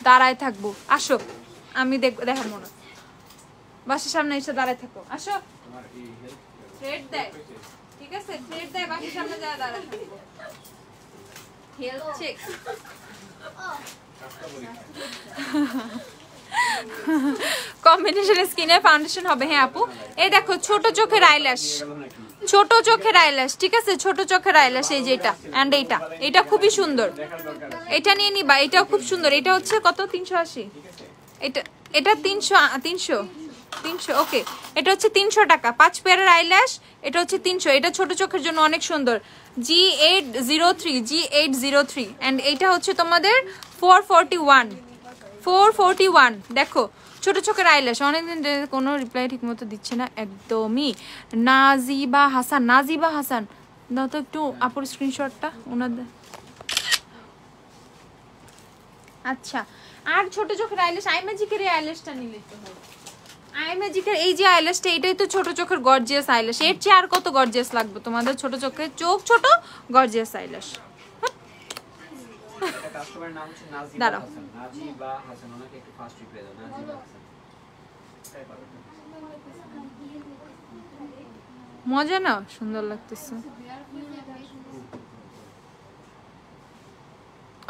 A: দাঁড়ায় থাকবো, আসো আমি দেখাবো না, বাসার সামনে এসে দাঁড়ায় থাকো, আসো থ্রেড দেয়, ঠিক আছে? থ্রেড দেয়, বাসার সামনে যায়া দাঁড়ায় থাকবো, হেলথ চেক। কম্বিনেশন স্কিনে ফাউন্ডেশন হবে, হ্যাঁ আপু। এই দেখো ছোট চোখের আইল্যাশ, ছোট চোখের আইল্যাশ, ঠিক আছে? ছোট চোখের আইল্যাশ, এই যে এটা এন্ড এটা খুবই সুন্দর, এটা নিয়ে নিবা, এটাও খুব সুন্দর, এটা হচ্ছে কত 380, এটা 300 ওকে, এটা হচ্ছে 300 টাকা, 5 পেয়ারের আইল্যাশ, এটা হচ্ছে 300, এটা ছোট চোখের জন্য অনেক সুন্দর, G803 এন্ড এটা হচ্ছে তোমাদের 441 দেখো ছোট চোখের আইল্যাশ, অনেকদিন কোনো রিপ্লাই ঠিক মতো দিচ্ছে না একদমই। নাজিবা হাসান দাও তো একটু আপুর স্ক্রিনশটটা ওনাদের। আচ্ছা আর ছোট চোখের আইল্যাশ, আইম্যাজিকের এই আইল্যাশটা নিলে তো হয়, আইম্যাজিকের এই যে আইল্যাশটা, এটাই তো ছোট চোখের গর্জিয়াস আইল্যাশ, এর চেয়ে আর কত গর্জিয়াস লাগবে তোমাদের? ছোট চোখের চোখ ছোট গর্জিয়াস আইল্যাশ।
B: এটা কাস্টমারের নাম হচ্ছে নাজিবা হাসান, নাজিবা হাসান, ওনাকে একটু ফাস্ট রিপ্লাই দাও, নাজিবা হাসান।
A: মজা না, সুন্দর লাগতেছে।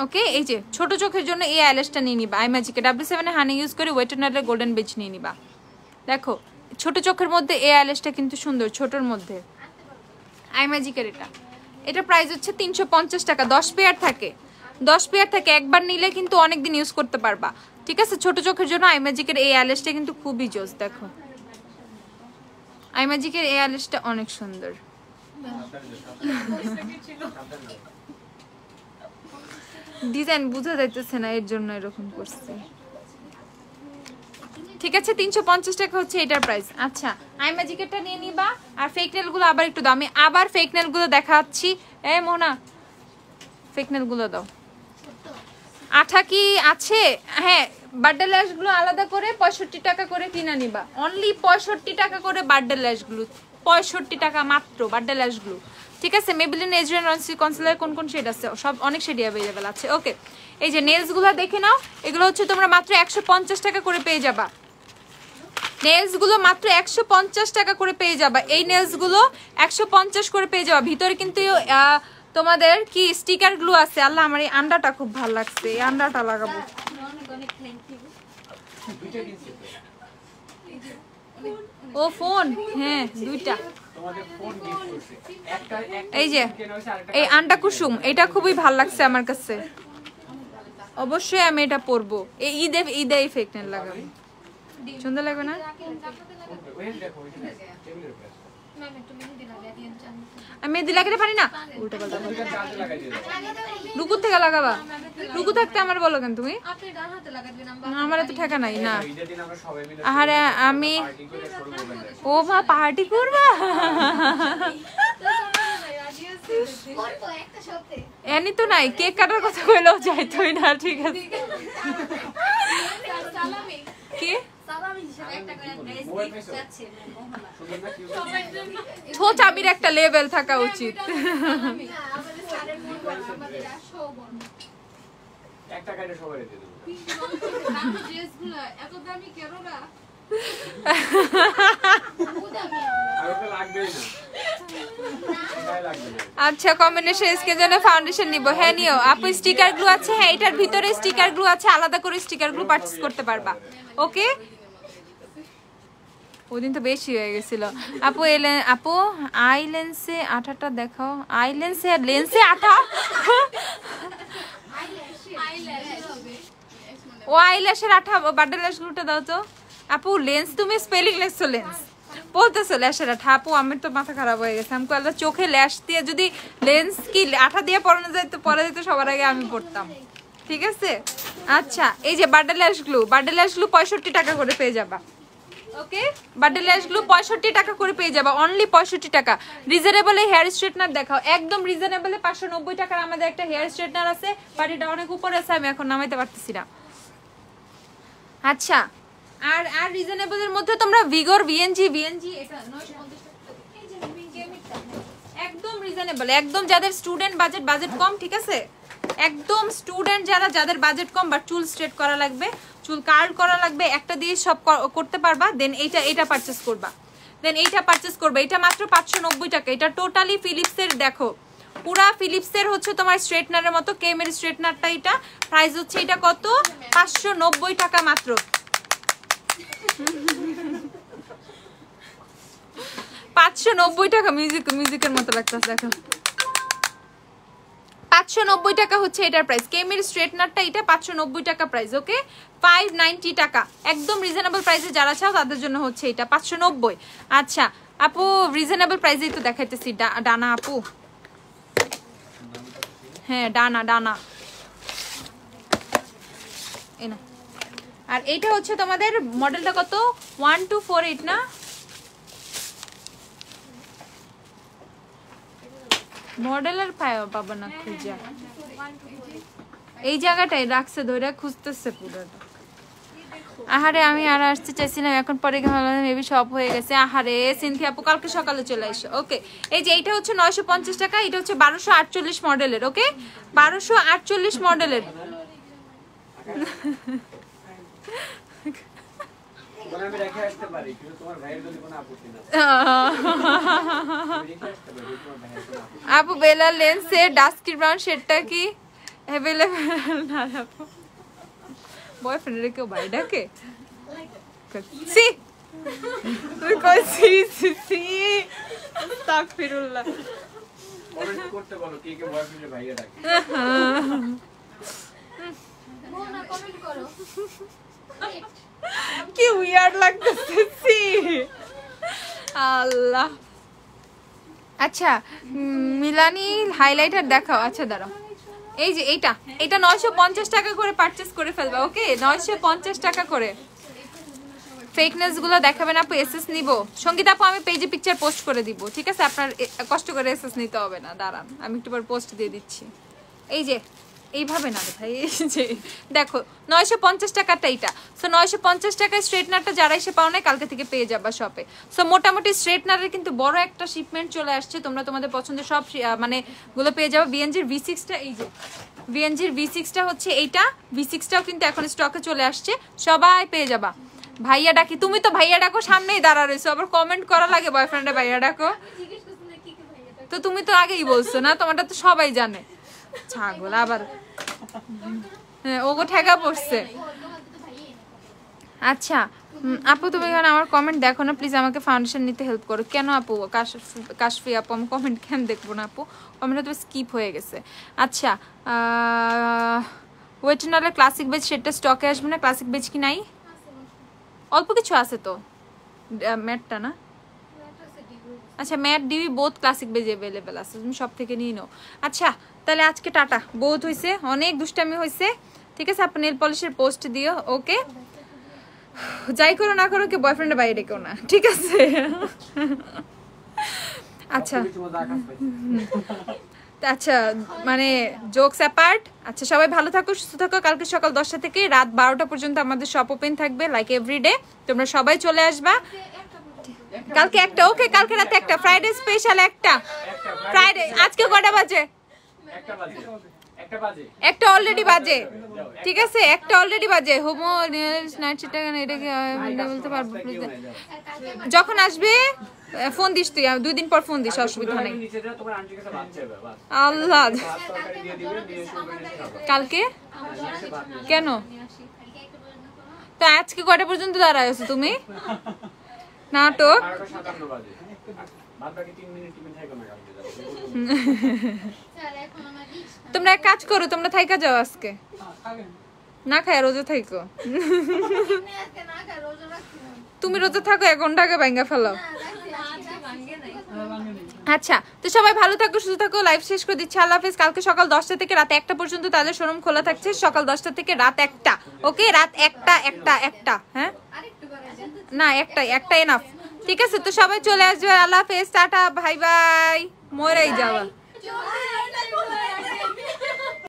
A: ওকে এই যে ছোট চোখের জন্য এই আইল্যাশটা নিয়ে নিবা, আইম্যাজিকে W7 এ হানি ইউজ করে ওয়েটনারের গোল্ডেন বেচ নিয়ে নিবা। দেখো ছোট চোখের মধ্যে এই আইল্যাশটা কিন্তু সুন্দর, ছোটর মধ্যে আইম্যাজিকের এটা প্রাইস হচ্ছে 350 টাকা, 10 পেয়ার থাকে, 10 পেয়ার থাকে, একবার নিলে কিন্তু অনেকদিন ইউজ করতে পারবা, ঠিক আছে? ছোট চোখের জন্য আইম্যাজিকের এই আইল্যাশটা কিন্তু খুবই জোস, দেখো আইম্যাজিকের এই আইল্যাশটা অনেক সুন্দর। ডিজাইন বুঝা যাইতেছে না, এর জন্য এরকম করছে, ঠিক আছে? 350 টাকা হচ্ছে এটার প্রাইস। আচ্ছা আইম্যাজিকেরটা নিয়ে নিবা, আর ফেক নেলগুলো আবার একটু দাও, আমি আবার ফেক নেলগুলো দেখাচ্ছি। মোনা ফেক নেলগুলো দাও, আঠা কি আছে? হ্যাঁ বার্থডে ল্যাশগুলো আলাদা করে 65 টাকা করে কিনা নিবা, অনলি 65 টাকা করে বার্থডে ল্যাশগুলো, 65 টাকা মাত্র বার্থডে ল্যাশগুলো, ঠিক আছে? মেবলিন এজরেন কনসিলার কোন শেড আছে, সব অনেক শেডই অ্যাভেলেবেল আছে। ওকে এই যে নেলসগুলো দেখে নাও, এগুলো হচ্ছে তোমরা মাত্র 150 টাকা করে পেয়ে যাবা, নেলসগুলো মাত্র 150 টাকা করে পেয়ে যাবা, এই নেলসগুলো 150 করে পেয়ে যাবা। ভিতরে কিন্তু তোমাদের কি স্টিকার গ্লু আছে। আল্লাহ আমার এই আন্ডাটা খুব ভালো লাগছে, এই আন্ডাটা লাগাবো। ও ফোন, হ্যাঁ দুইটা, এই যে এই আন্ডা কুসুম, এটা খুবই ভালো লাগছে আমার কাছে, অবশ্যই আমি এটা পরবো, এই ঈদে ফেক নেল লাগাবো, সুন্দর লাগবে না? আমি মেহেদি লাগাতে পারি না, উল্টো পাল্টা রুকু থেকে লাগাবা, রুকু থাকতে আমার বলো কেন তুমি? আমার তো ঠেকা নাই না। আরে আমি ও মা পার্টি করবা, এনি তো নাই, কেক কাটার কথা কইলেও যাইতোই না, ঠিক আছে? কি ছোচাবির একটা লেভেল থাকা উচিত। আচ্ছা কম্বিনেশন স্কিন জন্য ফাউন্ডেশন নিব, হ্যাঁ নিও আপু। স্টিকার গ্লু আছে, হ্যাঁ এটার ভিতরে স্টিকার গ্লু আছে, আলাদা করে স্টিকার গ্লু পারচেজ করতে পারবা। ওকে ওদিন তো বেশি হয়ে গেছিল আপু। আপু আই লেন্সে আঠাটা দেখাও, আই লেন্সে আর লেন্সে আঠা, ও আইল্যাশের আঠা, বার্থডে ল্যাশ গ্লুটা দাও তো আপু। লেন্স তুমি স্পেলিং লেখছো, লেন্স বলতেছো ল্যাশের আঠা। আপু আমার তো মাথা খারাপ হয়ে গেছে, আমি কইলা চোখে ল্যাশ দিয়ে যদি লেন্স কি আঠা দিয়ে পরানো যায় তো পরে যেত সবার আগে আমি পড়তাম। ঠিক আছে। আচ্ছা এই যে বার্থডে ল্যাশ গ্লু 65 টাকা করে পেয়ে যাবা। ওকে বার্থডে ল্যাশ গ্লু 65 টাকা করে পেয়ে যাবা, অনলি 65 টাকা। রিজনেবল হেয়ার স্ট্রেটনার দেখাও, একদম রিজনেবলে 590 টাকার আমাদের একটা হেয়ার স্ট্রেটনার আছে, বাট এটা অনেক উপরে আছে, আমি এখন নামাইতে পারতেছি না। আচ্ছা আর আর রিজনেবলের মধ্যে তোমরা ভিগর ভিএনজি এটা 950 টাকা, এই যে একদম রিজনেবল, একদম যাদের স্টুডেন্ট বাজেট কম, ঠিক আছে, একদম স্টুডেন্ট যাদের বাজেট কম, বাট চুল স্ট্রেট করা লাগবে, চুল কার্ল করা লাগবে, একটা দিয়ে সব করতে পারবা, দেন এটা পারচেজ করবা, এটা মাত্র 590 টাকা। এটা টোটালি ফিলিপসের, দেখো পুরা ফিলিপসের হচ্ছে তোমার স্ট্রেটনারের মতো, কেমের স্ট্রেটনারটা, এটা প্রাইস হচ্ছে এটা কত 590 টাকা মাত্র। 590 টাকা, মিউজিকের মতো লাগতেছে দেখো। 590 টাকা হচ্ছে এটার প্রাইস, কেমির স্ট্রেটনারটা এটা 590 টাকা প্রাইস। ওকে 590 টাকা, একদম রিজনেবল প্রাইসে যারা চাও তাদের জন্য হচ্ছে এটা 590। আচ্ছা আপু রিজনেবল প্রাইসেই তো দেখাইতেছি, ডানা আপু, হ্যাঁ ডানা এনা। আর এইটা হচ্ছে তোমাদের মডেলটা কত 1248 না, মডেলের পাবো না খুঁজা, এই জায়গাটাই রাখছে ধরে খুঁজতেছে পুরোটা। আহারে আমি আর আসতে চাইছিলাম, এখন পরে মেবি সব হয়ে গেছে। আহারে সিনথিয়া আপু কালকে সকালে চলে আসো। ওকে এই যে এইটা হচ্ছে 950 টাকা, এটা হচ্ছে 1248 মডেলের। ওকে 1248 মডেলের। আপু বেলা লেন্সের ডাস্কি ব্রাউন শেডটা কি অ্যাভেলেবল না আপু? বয়ফ্রেন্ডের কেউ বাড়ি ডাকে? সি তুই কই সি আস্তাগফিরুল্লাহ,
B: কমেন্ট করতে বলো কে কে বয়ফ্রেন্ডের ভাইয়া ডাকে।
C: না কমেন্ট করো।
A: কি উইয়ার্ড লাগতেছে আল্লাহ। আচ্ছা মিলানি হাইলাইটার দেখাও। আচ্ছা দাঁড়াও, এই যে এটা 950 টাকা করে পারচেজ করে ফেলবা। ওকে 950 টাকা করে। ফেকনেস গুলো দেখাবেন আপু, এসএস নিব। সঙ্গীত আপু আমি পেজে পিকচার পোস্ট করে দিব, ঠিক আছে, আপনার কষ্ট করে এসএস নিতে হবে না, দাঁড়ান আমি একটু পর পোস্ট দিয়ে দিচ্ছি। এই যে এইভাবে না রে ভাই, এই যে দেখো 950 টাকাটা এইটা। সো 950 টাকায় স্ট্রেটনারটা যারা এসে পাও না কালকে থেকে পেয়ে যাবা শপে। সো মোটামুটি স্ট্রেটনারের কিন্তু বড় একটা শিপমেন্ট চলে আসছে, তোমরা তোমাদের পছন্দের সব মানে গুলো পেয়ে যাবে। বিএনজির V6টা, এই যে বিএনজির V6টা হচ্ছে এইটা, V6টাও কিন্তু এখন স্টকে চলে আসছে, সবাই পেয়ে যাবা। ভাইয়া ডাকি, তুমি তো ভাইয়া ডাকো সামনেই দাঁড়া রয়েছো, আবার কমেন্ট করা লাগে বয়ফ্রেন্ডে ভাইয়া ডাকো, তো তুমি তো আগেই বলছো না, তোমারটা তো সবাই জানে। ছাগল আবার, হ্যাঁ ওগো ঠেকা পড়ছে। আচ্ছা আপু তুমি কেন আমার কমেন্ট দেখো না প্লিজ, আমাকে ফাউন্ডেশন নিতে হেল্প করো। কেন আপু কাশফি আপু আমি কমেন্ট কেন দেখবো না আপু, কমেন্টটা তো স্কিপ হয়ে গেছে। আচ্ছা ওয়েটনালের ক্লাসিক বেজ সেটটা স্টকে আসবে না, ক্লাসিক বেজ কি নাই? অল্প কিছু আছে তো, ম্যাটটা না, আচ্ছা matte DB both classic base available আছে, তুমি সব থেকে নিয়ে নাও। আচ্ছা তাহলে আজকে টাটা, বহুত হয়েছে, অনেক দুষ্টামি হয়েছে, ঠিক আছে। আপনি নেল পলিশের পোস্ট দিও। ওকে যাই করো না করো, কে বয়ফ্রেন্ডের বাইরে ডেকেও না, ঠিক আছে। আচ্ছা আচ্ছা মানে জোকস অ্যাপার্ট, আচ্ছা সবাই ভালো থাকো, সুস্থ থাকো। কালকে সকাল 10টা থেকে রাত 12টা পর্যন্ত আমাদের শপ ওপেন থাকবে, লাইক এভরিডে। তোমরা সবাই চলে আসবা কালকে একটা। ওকে কালকে রাতে একটা, ফ্রাইডে স্পেশাল একটা, ফ্রাইডে। আজকে কটা বাজে? একটা অলরেডি বাজে, ঠিক আছে, একটা অলরেডি বাজে। হোমো নাইট সেটা এটাকে বলতে পারবো প্লিজ, যখন আসবে ফোন দিস, তুই 2 দিন পর ফোন দিস, অসুবিধা নেই। আল্লাহ কালকে কেন তো আজকে কটা পর্যন্ত দাঁড়ায় আছো তুমি? নাটক তোমরা এক কাজ করো, তোমরা থাইকা যাও আজকে, না খায় রোজা থাকো।
C: এমনি আজকে না খাই, রোজা রাখছি না।
A: তুমি রোজা থাকো, 1 ঘন্টা আগে ভাঙ্গা ফেলো।
C: না, রাখছি, আজকে ভাঙ্গে নাই।
A: আচ্ছা, তো সবাই ভালো থাকো, সুস্থ থাকো, লাইভ শেষ করে দিচ্ছি। আল্লাহ হাফেজ। কালকে সকাল 10টা থেকে রাত 1টা পর্যন্ত তাদের শোরুম খোলা থাকছে, সকাল 10টা থেকে রাত 1টা। ওকে, রাত 1টা। হ্যাঁ
C: আরেকটু করে দেন।
A: না, একটা এনাফ। ঠিক আছে, তো সবাই চলে আসবে। আল্লাহ হাফেজ, টাটা, বাই বাই, মরেই যাওয়া।